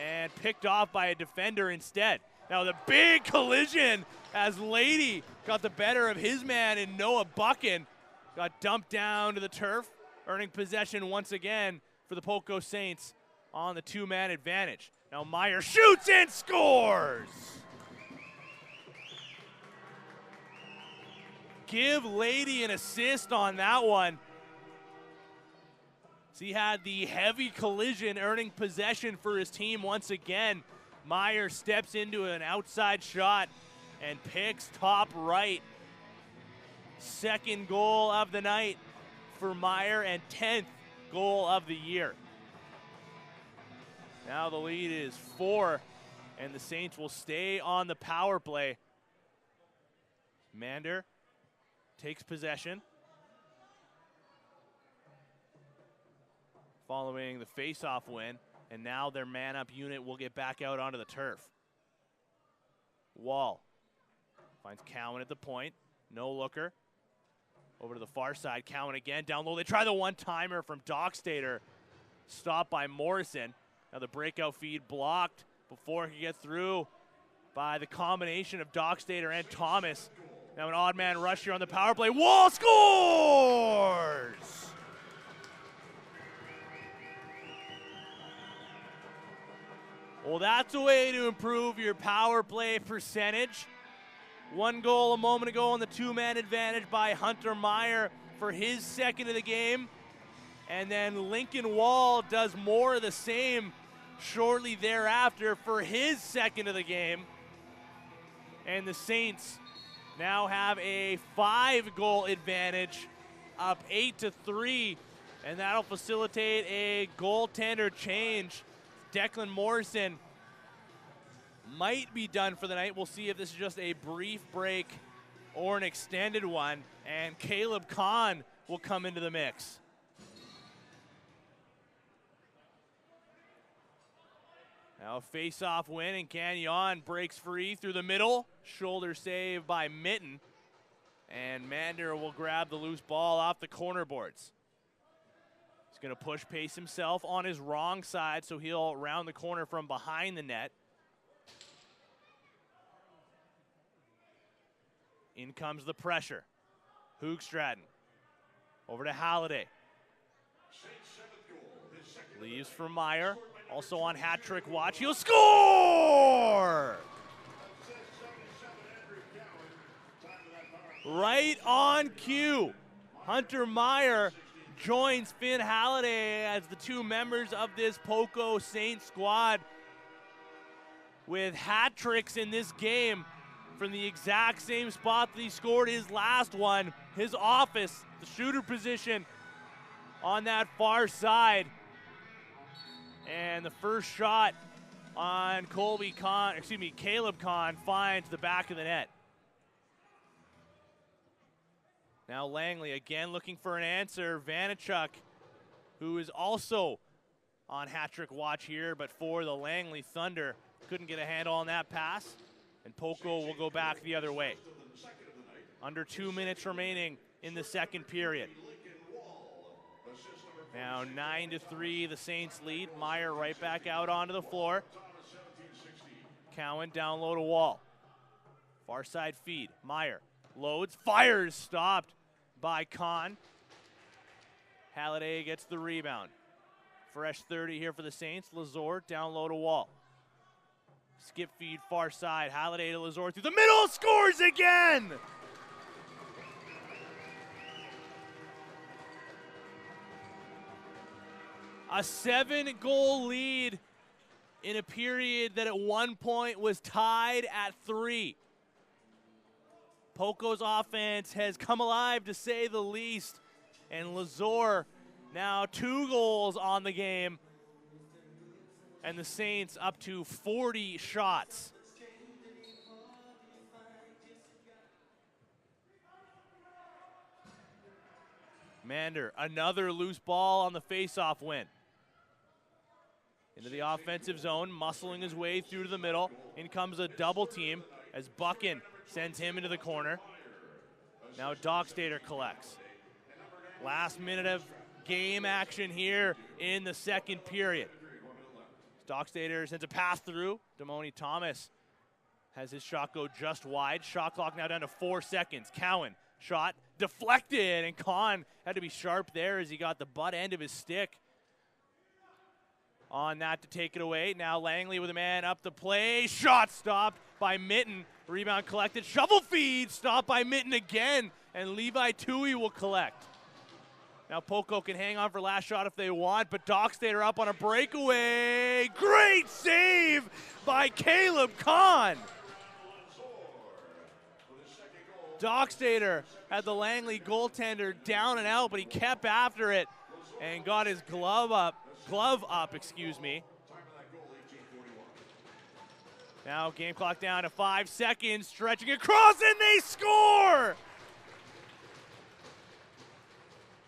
and picked off by a defender instead. Now the big collision as Lady got the better of his man in Noah Buchan. Got dumped down to the turf, earning possession once again for the Poco Saints on the two-man advantage. Now Meyer shoots and scores! Give Lady an assist on that one. So he had the heavy collision, earning possession for his team once again. Meyer steps into an outside shot and picks top right. Second goal of the night for Meyer and 10th goal of the year. Now the lead is 4, and the Saints will stay on the power play. Mander takes possession. Following the face-off win, and now their man-up unit will get back out onto the turf. Wall finds Cowan at the point. No looker. Over to the far side. Cowan again down low. They try the one-timer from Dockstader. Stopped by Morrison. Now the breakout feed blocked before he gets through by the combination of Dockstader and Thomas. Now an odd man rush here on the power play. Wall scores! Well, that's a way to improve your power play percentage. One goal a moment ago on the two-man advantage by Hunter Meyer for his second of the game. And then Lincoln Wall does more of the same shortly thereafter for his second of the game. And the Saints now have a 5-goal advantage, up 8-3. And that'll facilitate a goaltender change. Declan Morrison might be done for the night. We'll see if this is just a brief break or an extended one. And Caleb Kahn will come into the mix. Now a face-off win, and Gagnon breaks free through the middle. Shoulder save by Mitten. And Mander will grab the loose ball off the corner boards. He's going to push pace himself on his wrong side, so he'll round the corner from behind the net. In comes the pressure. Hoogstraten over to Halliday. Leaves for Meyer. Also on hat trick watch. He'll score! Right on cue. Hunter Meyer joins Finn Halliday as the two members of this Poco Saints squad with hat tricks in this game from the exact same spot that he scored his last one. His office, the shooter position on that far side. And the first shot on Caleb Kahn finds the back of the net. Now Langley again looking for an answer. Vanachuk, who is also on hat-trick watch here, but for the Langley Thunder, couldn't get a handle on that pass. And Poco will go back the other way. Under 2 minutes remaining in the second period. Now 9-3, the Saints lead. Meyer right back out onto the floor. Cowan down low to Wall. Far side feed. Meyer loads, fires, stopped by Kahn. Halliday gets the rebound. Fresh 30 here for the Saints. Lazor down low to Wall. Skip feed far side. Halliday to Lazor through the middle, scores again! A 7-goal lead in a period that at one point was tied at 3. Poco's offense has come alive, to say the least. And Lazor now 2 goals on the game. And the Saints up to 40 shots. Mander, another loose ball on the face-off win. Into the offensive zone, muscling his way through to the middle. In comes a double team as Buchan sends him into the corner. Now Dockstader collects. Last minute of game action here in the second period. Dockstader sends a pass through. Damoni Thomas has his shot go just wide. Shot clock now down to 4 seconds. Cowan, shot deflected, and Kahn had to be sharp there as he got the butt end of his stick on that to take it away. Now Langley with a man up the play. Shot stopped by Mitten. Rebound collected. Shovel feed stopped by Mitten again. And Levi Tui will collect. Now Poco can hang on for last shot if they want, but Dockstader up on a breakaway. Great save by Caleb Kahn. Dockstader had the Langley goaltender down and out, but he kept after it and got his glove up, excuse me. Now game clock down to 5 seconds, stretching across, and they score!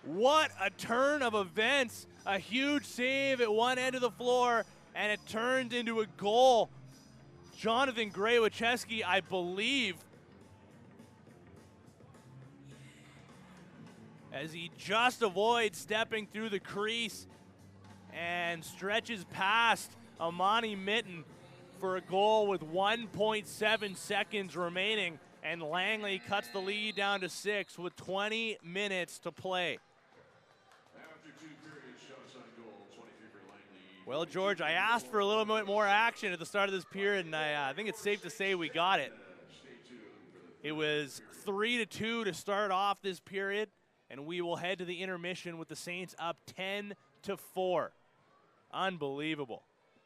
What a turn of events. A huge save at one end of the floor, and it turned into a goal. Jonathan Gray-Wacheski, I believe, as he just avoids stepping through the crease and stretches past Amani Mitten for a goal with 1.7 seconds remaining, and Langley cuts the lead down to 6 with 20 minutes to play. Well, George, I asked for a little bit more action at the start of this period, and I think it's safe to say we got it. It was 3-2 to start off this period, and we will head to the intermission with the Saints up 10-4. Unbelievable.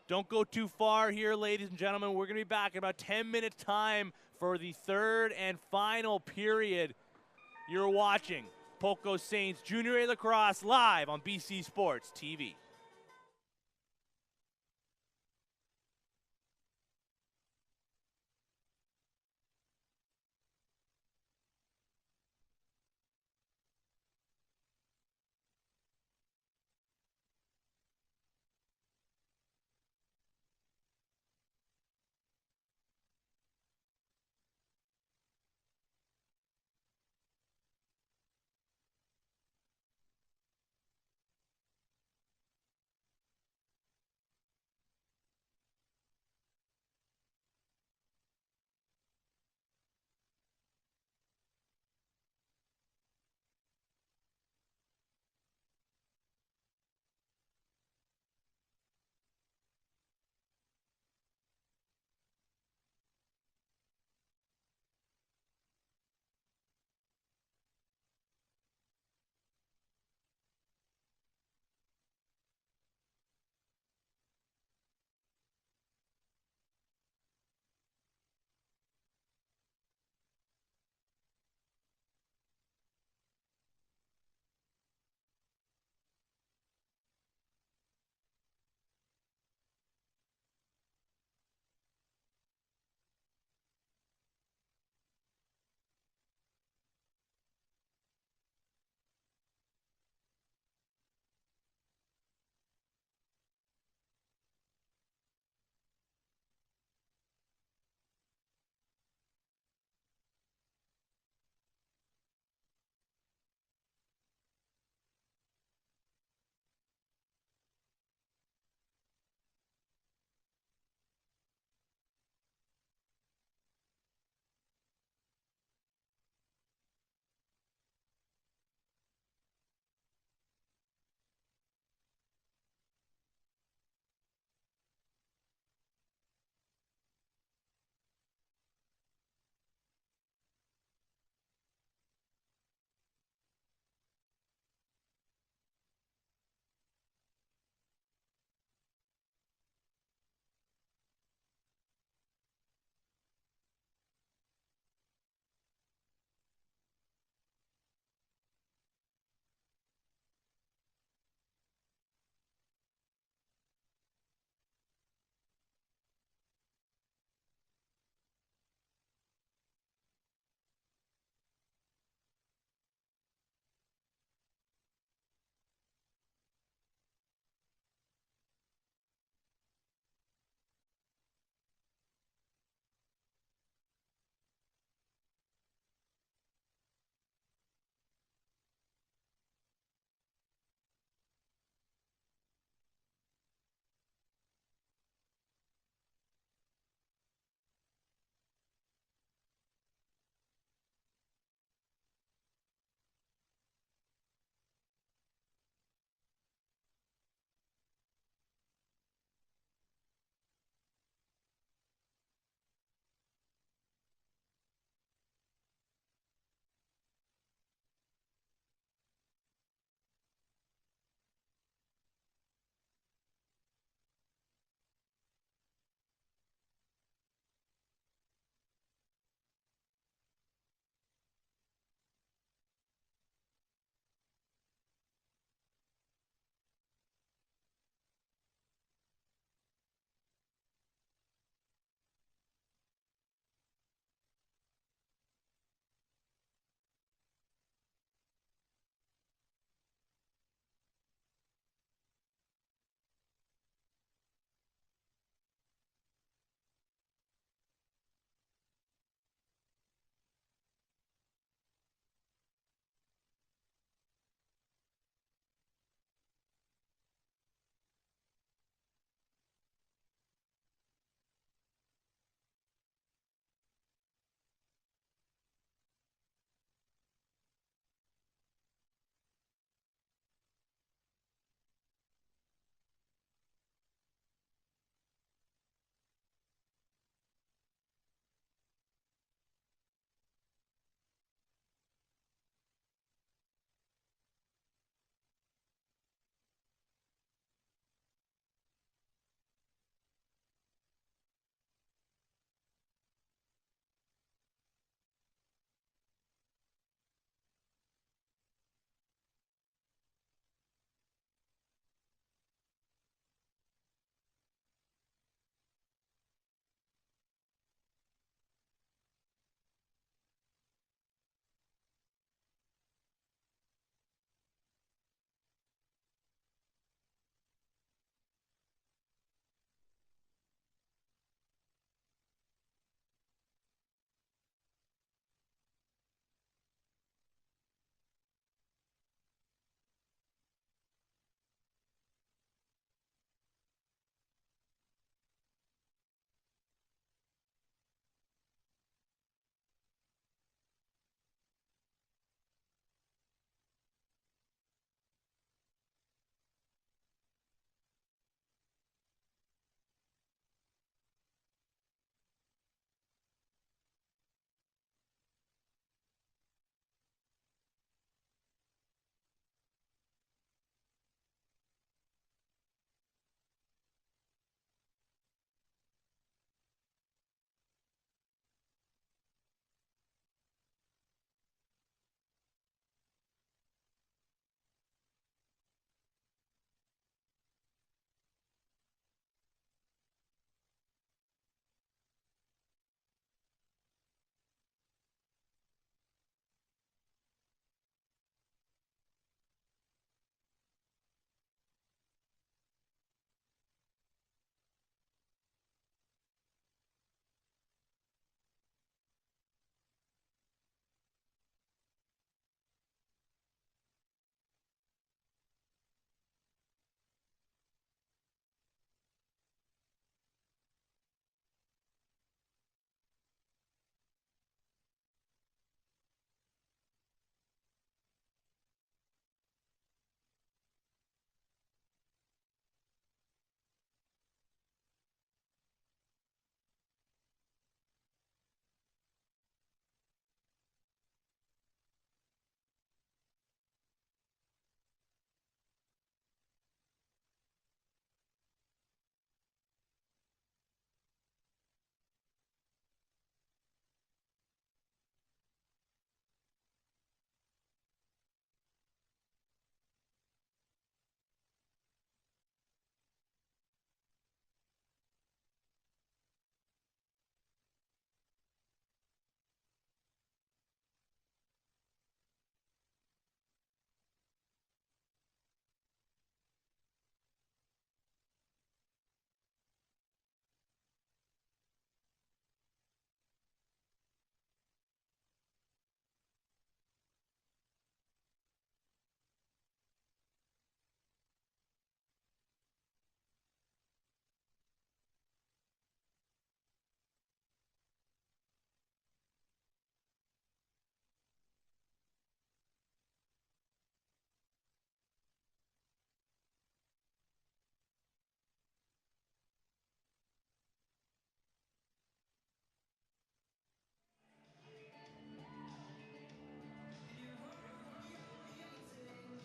Don't go too far here, ladies and gentlemen. We're going to be back in about 10 minutes time for the third and final period. You're watching Poco Saints Junior A Lacrosse live on BC Sports TV.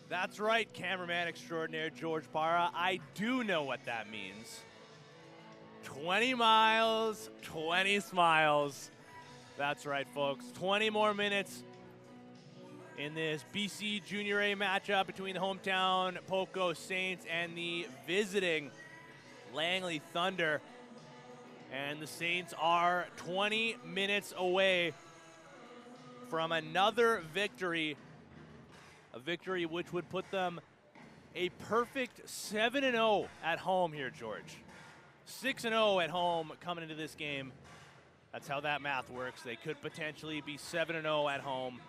That's right, cameraman extraordinaire George Parra. I do know what that means. 20 miles, 20 smiles. That's right, folks. 20 more minutes in this BC Junior A matchup between the hometown Poco Saints and the visiting Langley Thunder. And the Saints are 20 minutes away from another victory. A victory which would put them a perfect 7-0 at home here, George. 6-0 at home coming into this game. That's how that math works. They could potentially be 7-0 at home,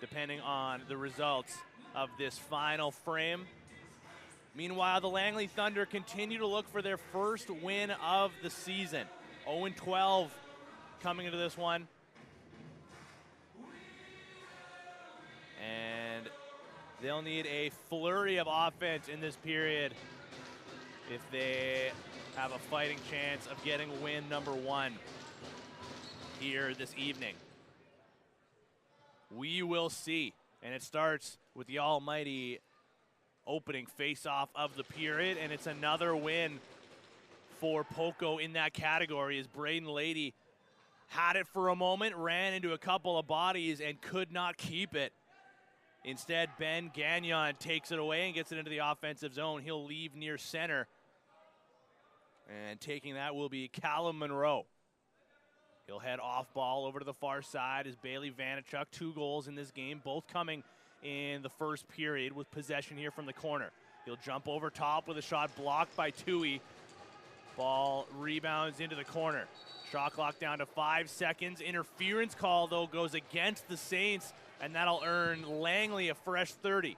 depending on the results of this final frame. Meanwhile, the Langley Thunder continue to look for their first win of the season. 0-12 coming into this one. And they'll need a flurry of offense in this period if they have a fighting chance of getting win number 1 here this evening. We will see. And it starts with the almighty opening face-off of the period, and it's another win for Poco in that category as Braden Lady had it for a moment, ran into a couple of bodies, and could not keep it. Instead, Ben Gagnon takes it away and gets it into the offensive zone. He'll leave near center. And taking that will be Callum Monroe. He'll head off ball over to the far side as Bailey Vanichuk, 2 goals in this game, both coming in the first period with possession here from the corner. He'll jump over top with a shot blocked by Tui. Ball rebounds into the corner. Shot clock down to 5 seconds. Interference call, though, goes against the Saints, and that'll earn Langley a fresh 30.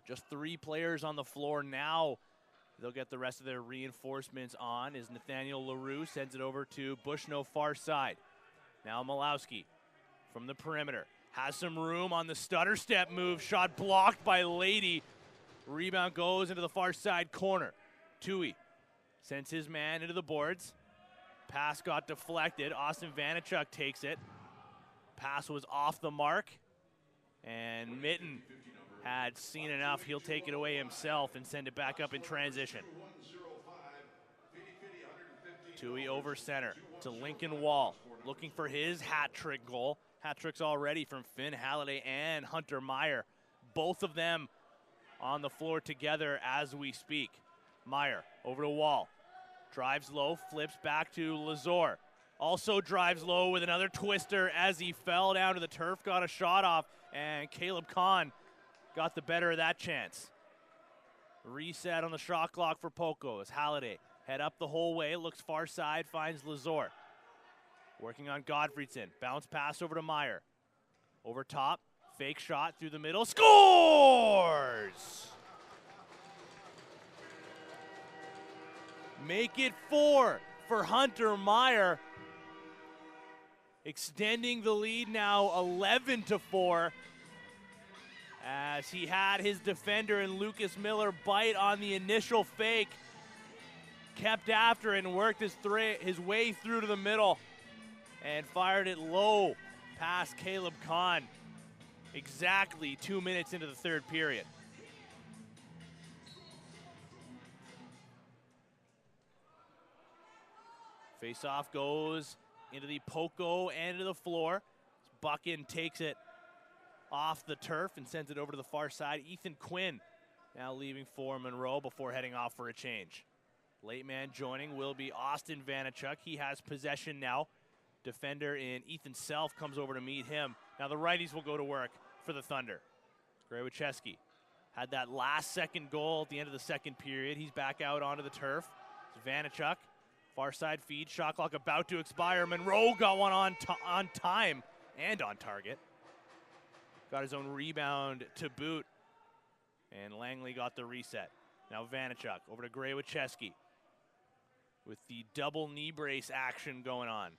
Just 3 players on the floor now. They'll get the rest of their reinforcements on as Nathaniel LaRue sends it over to Bushnell far side. Now Malowski from the perimeter. Has some room on the stutter step move. Shot blocked by Lady. Rebound goes into the far side corner. Tui sends his man into the boards. Pass got deflected. Austin Vanichuk takes it. Pass was off the mark. And Mitten had seen enough. He'll take it away himself and send it back up in transition. Tui over center to Lincoln Wall, looking for his hat trick goal. Hat tricks already from Finn Halliday and Hunter Meyer. Both of them on the floor together as we speak. Meyer over to Wall. Drives low, flips back to Lazor. Also drives low with another twister as he fell down to the turf, got a shot off, and Caleb Kahn got the better of that chance. Reset on the shot clock for Poco as Halliday head up the whole way, looks far side, finds Lazor. Working on Godfredson. Bounce pass over to Meyer. Over top, fake shot through the middle, scores! Make it 4 for Hunter Meyer. Extending the lead now 11-4. As he had his defender and Lucas Miller bite on the initial fake. Kept after it and worked his way through to the middle. And fired it low past Caleb Kahn. Exactly 2 minutes into the third period. Face-off goes into the Poco and to the floor. Buchan takes it off the turf and sends it over to the far side. Ethan Quinn now leaving for Monroe before heading off for a change. Late man joining will be Austin Vanichuk. He has possession now. Defender in Ethan Self comes over to meet him. Now the righties will go to work for the Thunder. Grawiczewski had that last second goal at the end of the second period. He's back out onto the turf. It's Vanichuk. Far side feed. Shot clock about to expire. Monroe got one on time and on target. Got his own rebound to boot. And Langley got the reset. Now Vanichuk over to Grawiczewski with the double knee brace action going on.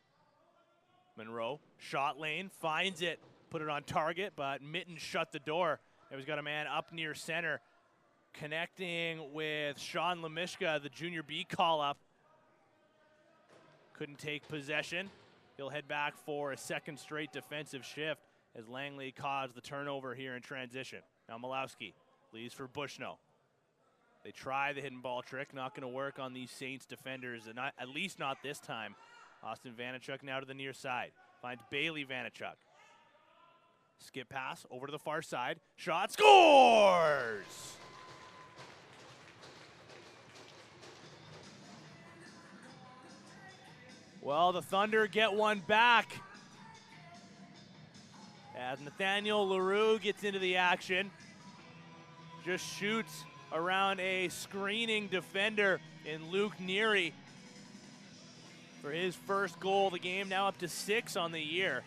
Monroe, shot lane, finds it, put it on target, but Mitten shut the door. And he's got a man up near center, connecting with Sean Lemishka, the junior B call-up. Couldn't take possession. He'll head back for a second straight defensive shift as Langley caused the turnover here in transition. Now Malowski leaves for Bushnell. They try the hidden ball trick, not going to work on these Saints defenders, and not, at least not this time. Austin Vanachuk now to the near side. Finds Bailey Vanachuk. Skip pass over to the far side. Shot, scores! Well, the Thunder get one back as Nathaniel LaRue gets into the action. Just shoots around a screening defender in Luke Neary for his first goal of the game, now up to 6 on the year.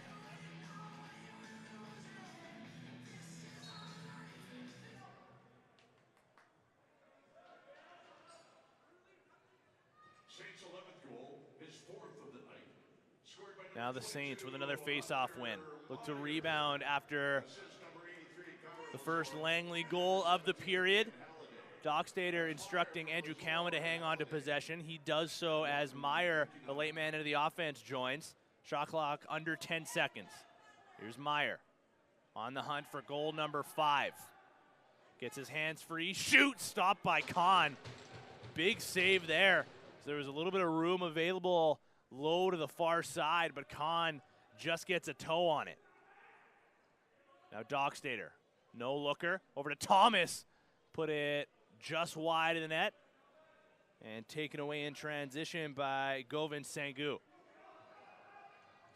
Saints' 11th goal, his 4th of the night. Scored by Now the Saints with another face-off win. Look to rebound after the first Langley goal of the period. Dockstader instructing Andrew Cowan to hang on to possession. He does so as Meyer, the late man into the offense, joins. Shot clock under 10 seconds. Here's Meyer on the hunt for goal number 5. Gets his hands free, shoots, stopped by Kahn. Big save there. So there was a little bit of room available low to the far side, but Kahn just gets a toe on it. Now Dockstader, no looker, over to Thomas. Put it just wide of the net and taken away in transition by Govind Sangu. He's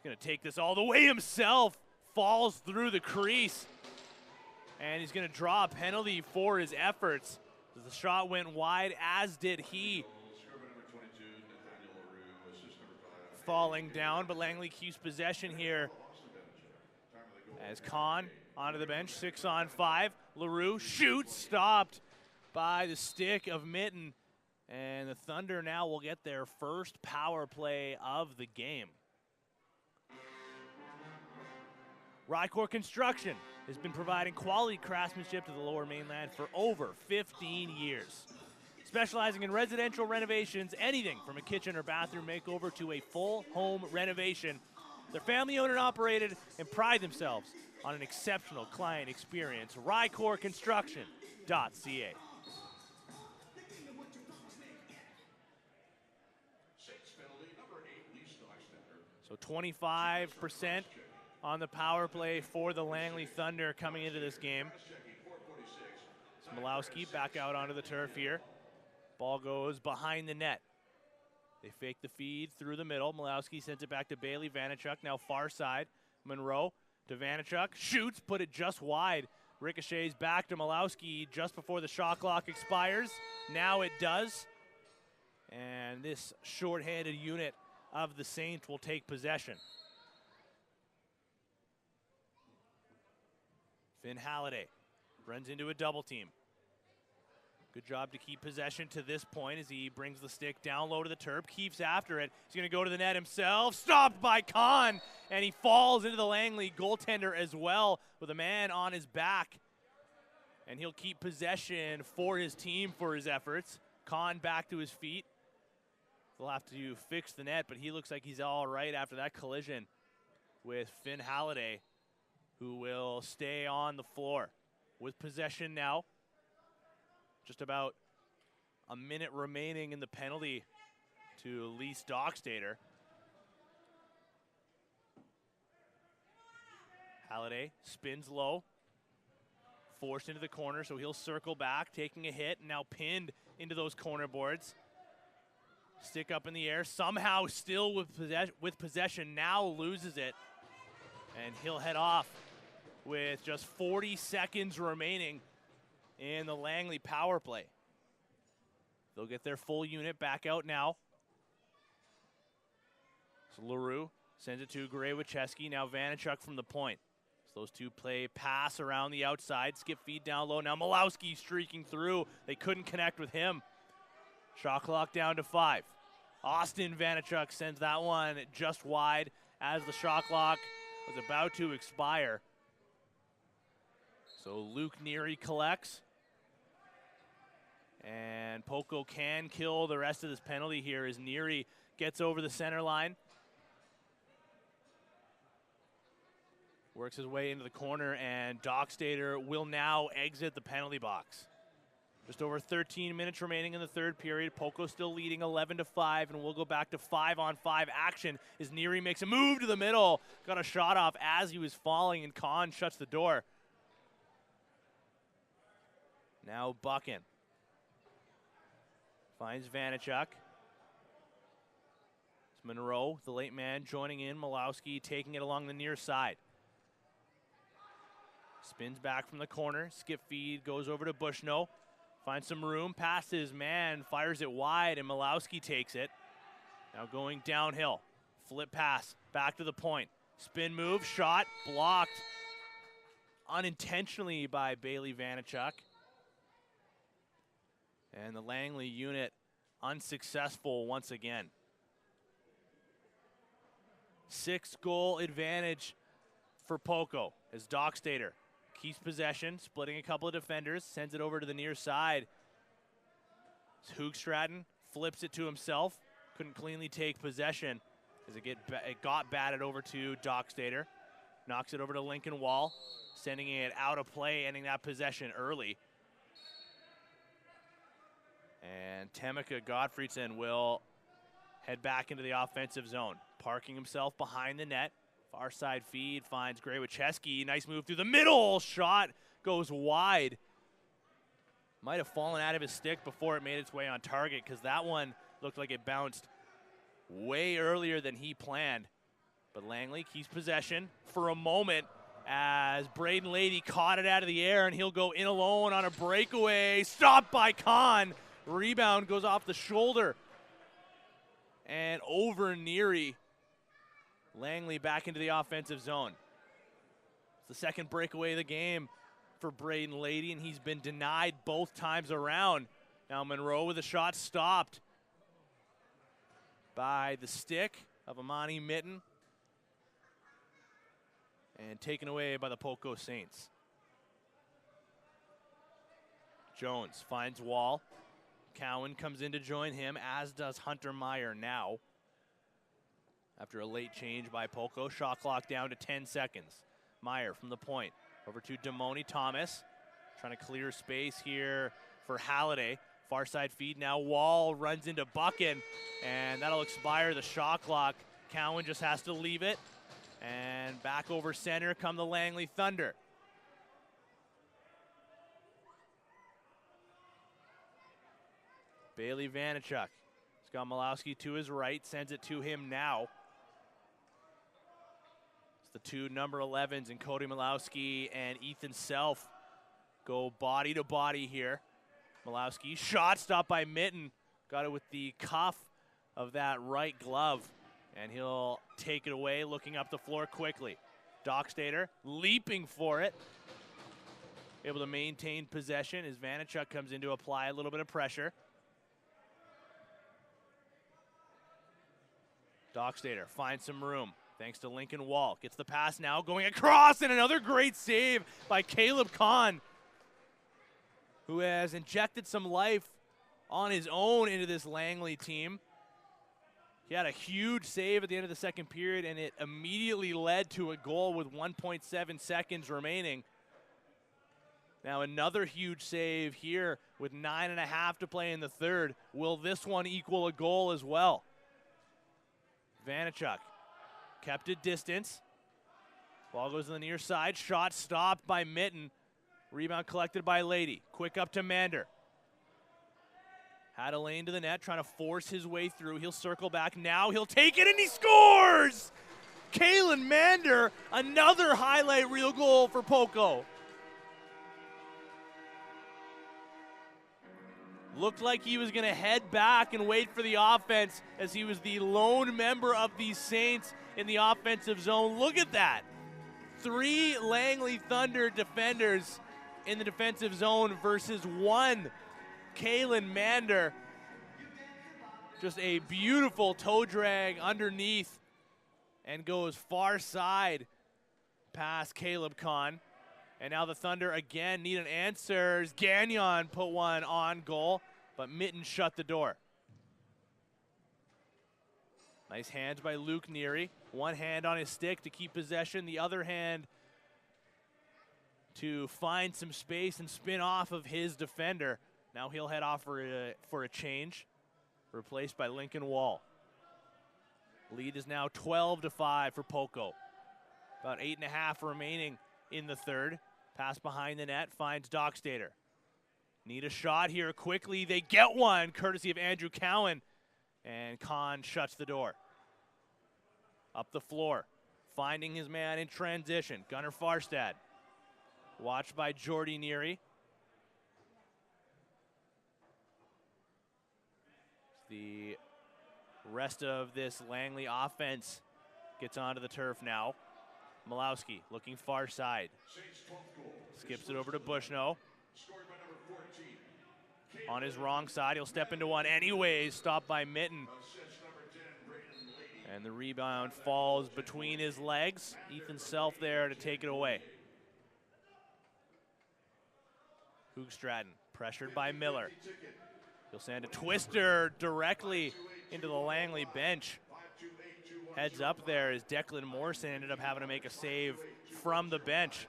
going to take this all the way himself, falls through the crease, and he's going to draw a penalty for his efforts. The shot went wide, as did he. Falling down, but Langley keeps possession here as Kahn onto the bench, 6 on 5. LaRue shoots, stopped by the stick of Mitten, and the Thunder now will get their first power play of the game. Rycor Construction has been providing quality craftsmanship to the Lower Mainland for over 15 years. Specializing in residential renovations, anything from a kitchen or bathroom makeover to a full home renovation. They're family owned and operated and pride themselves on an exceptional client experience. RycorConstruction.ca. So 25% on the power play for the Langley Thunder coming into this game. Smolowski back out onto the turf here. Ball goes behind the net. They fake the feed through the middle. Malowski sends it back to Bailey Vanachuk, now far side. Monroe to Vanachuk, shoots, put it just wide. Ricochets back to Malowski just before the shot clock expires. Now it does. And this short-handed unit of the Saints will take possession. Finn Halliday runs into a double team. Good job to keep possession to this point as he brings the stick down low to the turf, keeps after it. He's going to go to the net himself, stopped by Kahn, and he falls into the Langley goaltender as well with a man on his back. And he'll keep possession for his team for his efforts. Kahn back to his feet. They'll have to fix the net, but he looks like he's all right after that collision with Finn Halliday, who will stay on the floor. With possession now, just about a minute remaining in the penalty to Elise Dockstader. Halliday spins low, forced into the corner, so he'll circle back, taking a hit, and now pinned into those corner boards. Stick up in the air, somehow still with possession, now loses it, and he'll head off with just 40 seconds remaining in the Langley power play. They'll get their full unit back out now. So LaRue sends it to Gray-Wicheski, now Vanachuk from the point. So those two play pass around the outside, skip feed down low. Now Malowski streaking through. They couldn't connect with him. Shot clock down to 5. Austin Vanachuk sends that one just wide as the shot clock was about to expire. So Luke Neary collects. And Poco can kill the rest of this penalty here as Neary gets over the center line. Works his way into the corner, and Dockstader will now exit the penalty box. Just over 13 minutes remaining in the third period. Poco still leading 11-5, and we'll go back to 5-on-5 action as Neary makes a move to the middle. Got a shot off as he was falling, and Kahn shuts the door. Now Buchan finds Vanachuk. It's Monroe, the late man, joining in. Malowski taking it along the near side. Spins back from the corner. Skip feed goes over to Bushnell. Finds some room. Passes, man, fires it wide, and Malowski takes it. Now going downhill. Flip pass. Back to the point. Spin move. Shot. Blocked unintentionally by Bailey Vanachuk. And the Langley unit unsuccessful once again. 6-goal advantage for Poco as Dockstader keeps possession, splitting a couple of defenders, sends it over to the near side. Hoogstraten flips it to himself, couldn't cleanly take possession as it got batted over to Dockstader. Knocks it over to Lincoln Wall, sending it out of play, ending that possession early. And Temeka Gottfriedson will head back into the offensive zone, parking himself behind the net. Far side feed finds Graywicheski. Nice move through the middle. Shot goes wide. Might have fallen out of his stick before it made its way on target, because that one looked like it bounced way earlier than he planned. But Langley keeps possession for a moment as Braden Lady caught it out of the air, and he'll go in alone on a breakaway. Stopped by Kahn. Rebound goes off the shoulder and over Neary. Langley back into the offensive zone. It's the second breakaway of the game for Braden Lady, and he's been denied both times around. Now Monroe with a shot stopped by the stick of Amani Mitten and taken away by the Poco Saints. Jones finds Wall. Cowan comes in to join him, as does Hunter Meyer now. After a late change by Poco, shot clock down to 10 seconds. Meyer from the point, over to Damoni Thomas. Trying to clear space here for Halliday. Far side feed now, Wall runs into Buchan, and that'll expire the shot clock. Cowan just has to leave it. And back over center come the Langley Thunder. Bailey Vanachuk. He's got Malowski to his right, sends it to him now. It's the two number 11s, and Cody Malowski and Ethan Self go body to body here. Malowski, shot stopped by Mitten. Got it with the cuff of that right glove, and he'll take it away, looking up the floor quickly. Dockstader leaping for it. Able to maintain possession as Vanachuk comes in to apply a little bit of pressure. Dockstader finds some room thanks to Lincoln Wall. Gets the pass now, going across, and another great save by Caleb Kahn, who has injected some life on his own into this Langley team. He had a huge save at the end of the second period, and it immediately led to a goal with 1.7 seconds remaining. Now another huge save here with 9.5 to play in the third. Will this one equal a goal as well? Vanachuk kept it distance. Ball goes to the near side. Shot stopped by Mitten. Rebound collected by Lady. Quick up to Mander. Had a lane to the net, trying to force his way through. He'll circle back. Now he'll take it, and he scores! Kalen Mander, another highlight reel goal for Poco. Looked like he was going to head back and wait for the offense, as he was the lone member of these Saints in the offensive zone. Look at that. 3 Langley Thunder defenders in the defensive zone versus 1 Kalen Mander. Just a beautiful toe drag underneath, and goes far side past Caleb Kahn. And now the Thunder again need an answer. Gagnon put one on goal, but Mitten shut the door. Nice hands by Luke Neary. One hand on his stick to keep possession. The other hand to find some space and spin off of his defender. Now he'll head off for a change, replaced by Lincoln Wall. Lead is now 12-5 for Poco. About 8.5 remaining in the third. Pass behind the net, finds Dockstader. Need a shot here quickly. They get one, courtesy of Andrew Cowan. And Kahn shuts the door. Up the floor, finding his man in transition. Gunnar Farstad. Watched by Jordy Neary. The rest of this Langley offense gets onto the turf now. Malowski looking far side. Skips it over to Bushnell. On his wrong side, he'll step into one anyways, stopped by Mitten. And the rebound falls between his legs. Ethan Self there to take it away. Hoogstraten pressured by Miller. He'll send a twister directly into the Langley bench. Heads up there as Declan Morrison ended up having to make a save from the bench.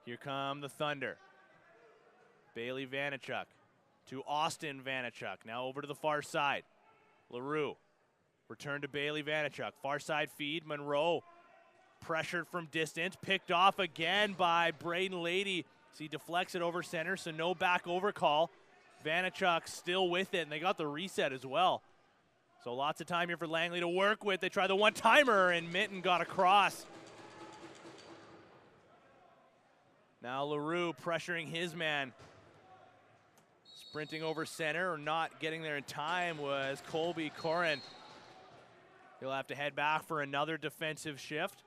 Here come the Thunder. Bailey Vanachuk to Austin Vanachuk. Now over to the far side. LaRue. Return to Bailey Vanachuk. Far side feed. Monroe pressured from distance. Picked off again by Braden Lady. So he deflects it over center, so no back over call. Vanachuk still with it, and they got the reset as well. So lots of time here for Langley to work with. They try the one-timer, and Mitten got across. Now LaRue pressuring his man. Sprinting over center, or not getting there in time, was Colby Corrin. He'll have to head back for another defensive shift.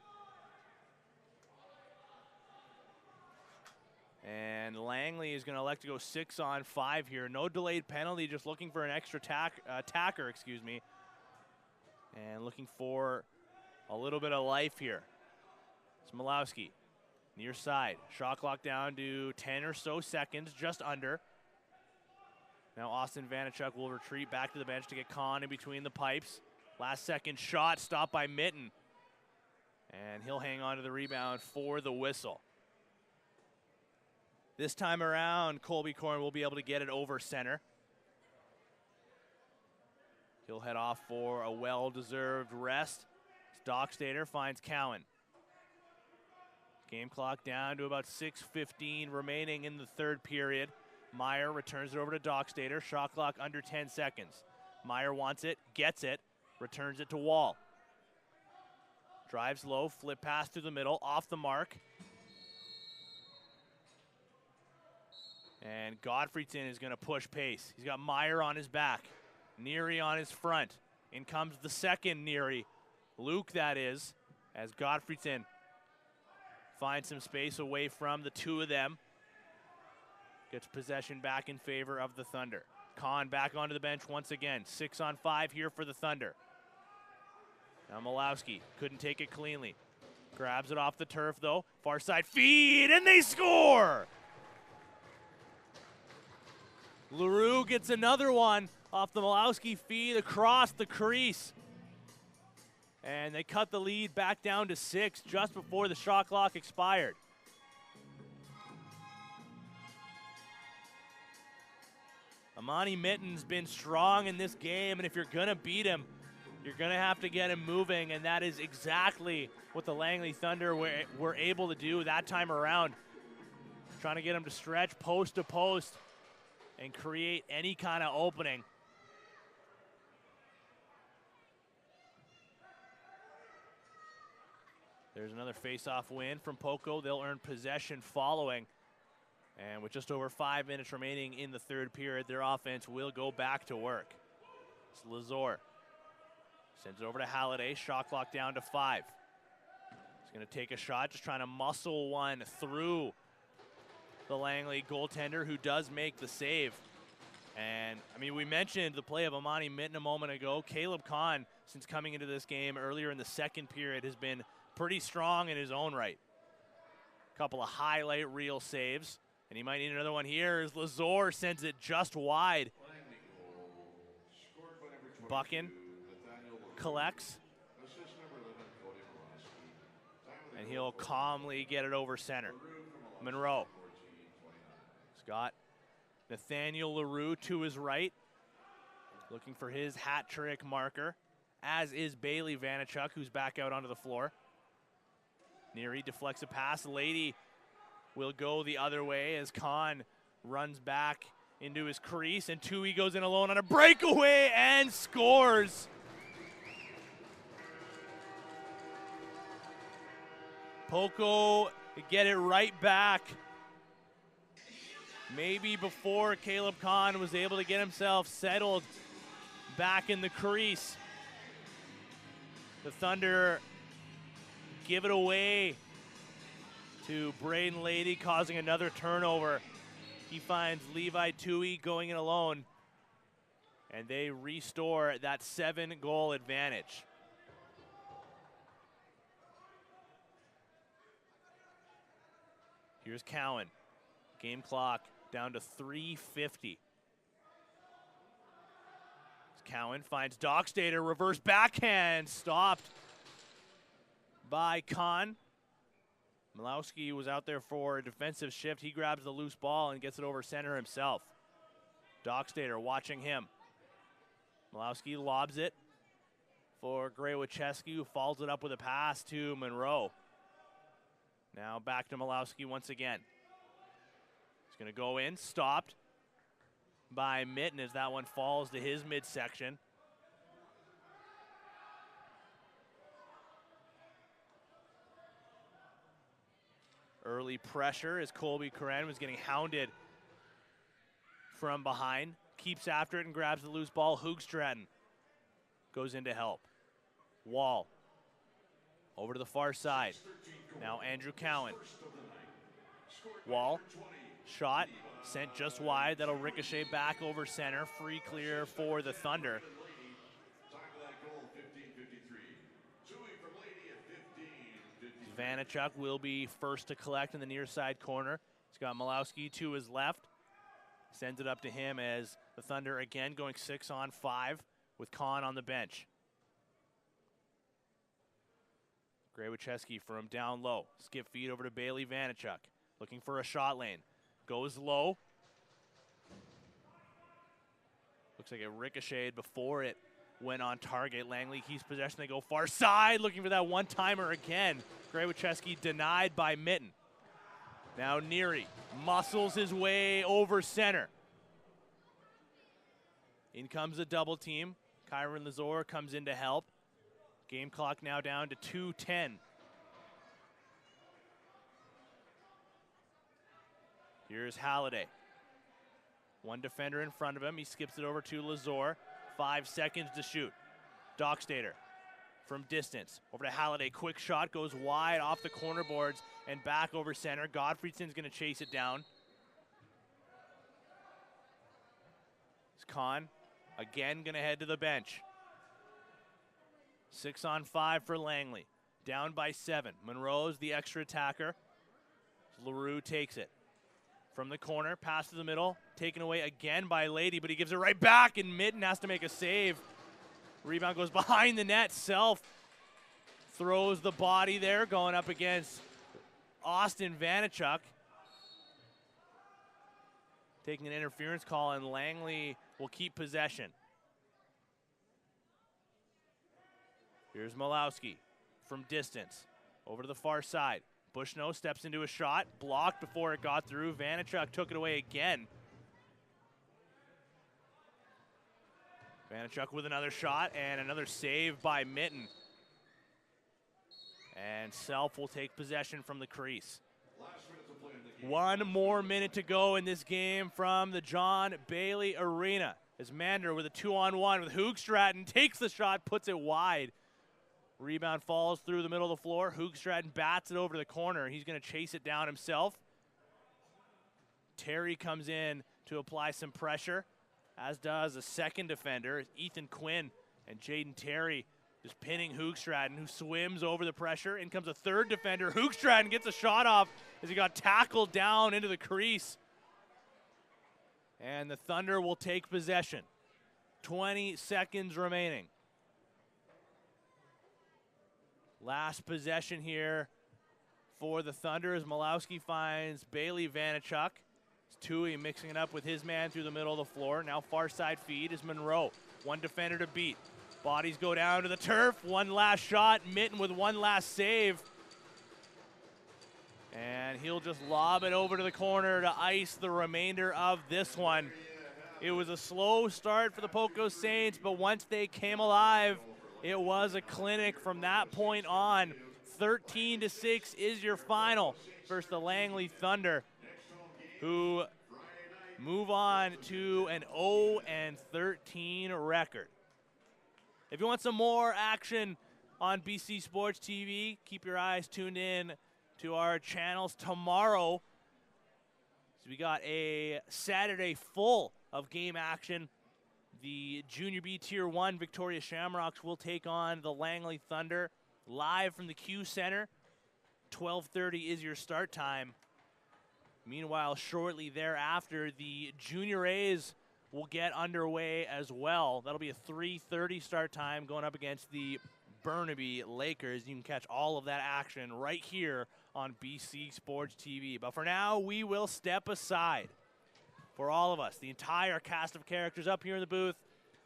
And Langley is going to elect to go 6-on-5 here. No delayed penalty, just looking for an extra attacker, excuse me. And looking for a little bit of life here. Smolowski, near side. Shot clock down to 10 or so seconds, just under. Now Austin Vanachuk will retreat back to the bench to get Kahn in between the pipes. Last second shot stopped by Mitten. And he'll hang on to the rebound for the whistle. This time around, Colby Corrin will be able to get it over center. He'll head off for a well-deserved rest. Dockstader finds Cowan. Game clock down to about 6:15 remaining in the third period. Meyer returns it over to Dockstader. Shot clock under 10 seconds. Meyer wants it, gets it, returns it to Wall. Drives low, flip pass through the middle, off the mark. And Gottfriedson is going to push pace. He's got Meyer on his back. Neary on his front. In comes the second Neary. Luke, that is, as Gottfriedson finds some space away from the two of them. Gets possession back in favor of the Thunder. Kahn back onto the bench once again. 6-on-5 here for the Thunder. Now Malowski couldn't take it cleanly. Grabs it off the turf, though. Far side feed, and they score! LaRue gets another one off the Malowski feed across the crease. And they cut the lead back down to 6 just before the shot clock expired. Amani Mitten's been strong in this game, and if you're going to beat him, you're going to have to get him moving, and that is exactly what the Langley Thunder were able to do that time around. Trying to get him to stretch post to post and create any kind of opening. There's another face-off win from Poco. They'll earn possession following. And with just over 5 minutes remaining in the third period, their offense will go back to work. It's Lazor. Sends it over to Halliday. Shot clock down to 5. He's going to take a shot, just trying to muscle one through the Langley goaltender, who does make the save. And, I mean, we mentioned the play of Amani Mitten a moment ago. Caleb Kahn, since coming into this game earlier in the second period, has been pretty strong in his own right. A couple of highlight reel saves. And he might need another one here as Lazor sends it just wide. Buchan collects. and he'll calmly get it over center. Monroe. Scott Nathaniel LaRue to his right, looking for his hat trick marker, as is Bailey Vanachuk, who's back out onto the floor. Neary deflects a pass. Lady will go the other way as Kahn runs back into his crease, and Tui goes in alone on a breakaway and scores. Poco get it right back. Maybe before Caleb Kahn was able to get himself settled back in the crease. The Thunder give it away to Braden Lady, causing another turnover. He finds Levi Tui going in alone, and they restore that 7-goal advantage. Here's Cowan. Game clock down to 3:50. Cowan finds Dockstader, reverse backhand, stopped by Kahn. Malowski was out there for a defensive shift. He grabs the loose ball and gets it over center himself. Dockstader watching him. Malowski lobs it for Gray-Wacheski, who follows it up with a pass to Monroe. Now back to Malowski once again. He's going to go in, stopped by Mitten as that one falls to his midsection. Early pressure as Colby Koren was getting hounded from behind. Keeps after it and grabs the loose ball. Hoogstraten goes in to help. Wall over to the far side. Now Andrew Cowan. Wall, shot, sent just wide. That'll ricochet back over center. Free clear for the Thunder. Vanachuk will be first to collect in the near side corner. He's got Malowski to his left. Sends it up to him as the Thunder again going 6-on-5 with Kahn on the bench. Gray-Wacheski from down low. Skip feed over to Bailey Vanachuk. Looking for a shot lane. Goes low. Looks like it ricocheted before it went on target. Langley keeps possession. They go far side, looking for that one-timer again. Gray-Wacheski denied by Mitten. Now Neary muscles his way over center. In comes a double team. Kyron Lazor comes in to help. Game clock now down to 2:10. Here's Halliday. One defender in front of him. He skips it over to Lazor. 5 seconds to shoot. Dockstader from distance. Over to Halliday. Quick shot goes wide off the corner boards and back over center. Gottfriedsen's going to chase it down. It's Kahn again going to head to the bench. 6-on-5 for Langley. Down by 7. Monroe's the extra attacker. LaRue takes it. From the corner, pass to the middle. Taken away again by Lady, but he gives it right back, and Mitten has to make a save. Rebound goes behind the net. Self throws the body there, going up against Austin Vanachuk. Taking an interference call, and Langley will keep possession. Here's Malowski from distance. Over to the far side. Bushnell steps into a shot. Blocked before it got through. Vanachuk took it away again. Vanachuk with another shot and another save by Mitten. And Self will take possession from the crease. 1 more minute to go in this game from the John Bailey Arena. As Mander with a 2-on-1 with Hoogstraten takes the shot, puts it wide. Rebound falls through the middle of the floor. Hoogstraten bats it over to the corner. He's going to chase it down himself. Terry comes in to apply some pressure, as does a second defender, Ethan Quinn, and Jaden Terry just pinning Hoogstraten, who swims over the pressure. In comes a third defender. Hoogstraten gets a shot off as he got tackled down into the crease. And the Thunder will take possession. 20 seconds remaining. Last possession here for the Thunder as Malowski finds Bailey Vanachuk. Tui mixing it up with his man through the middle of the floor. Now far side feed is Monroe. One defender to beat. Bodies go down to the turf. One last shot. Mitten with one last save. And he'll just lob it over to the corner to ice the remainder of this one. It was a slow start for the Poco Saints, but once they came alive, it was a clinic from that point on. 13-6 is your final versus the Langley Thunder, who move on to an 0-13 record. If you want some more action on BC Sports TV, keep your eyes tuned in to our channels tomorrow. So we got a Saturday full of game action. The Junior B Tier 1 Victoria Shamrocks will take on the Langley Thunder live from the Q Center. 12:30 is your start time. Meanwhile, shortly thereafter, the Junior A's will get underway as well. That'll be a 3:30 start time going up against the Burnaby Lakers. You can catch all of that action right here on BC Sports TV. But for now, we will step aside. For all of us, the entire cast of characters up here in the booth,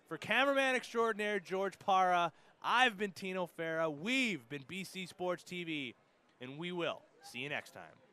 for cameraman extraordinaire George Parra, I've been Tino Farah, we've been BC Sports TV, and we will see you next time.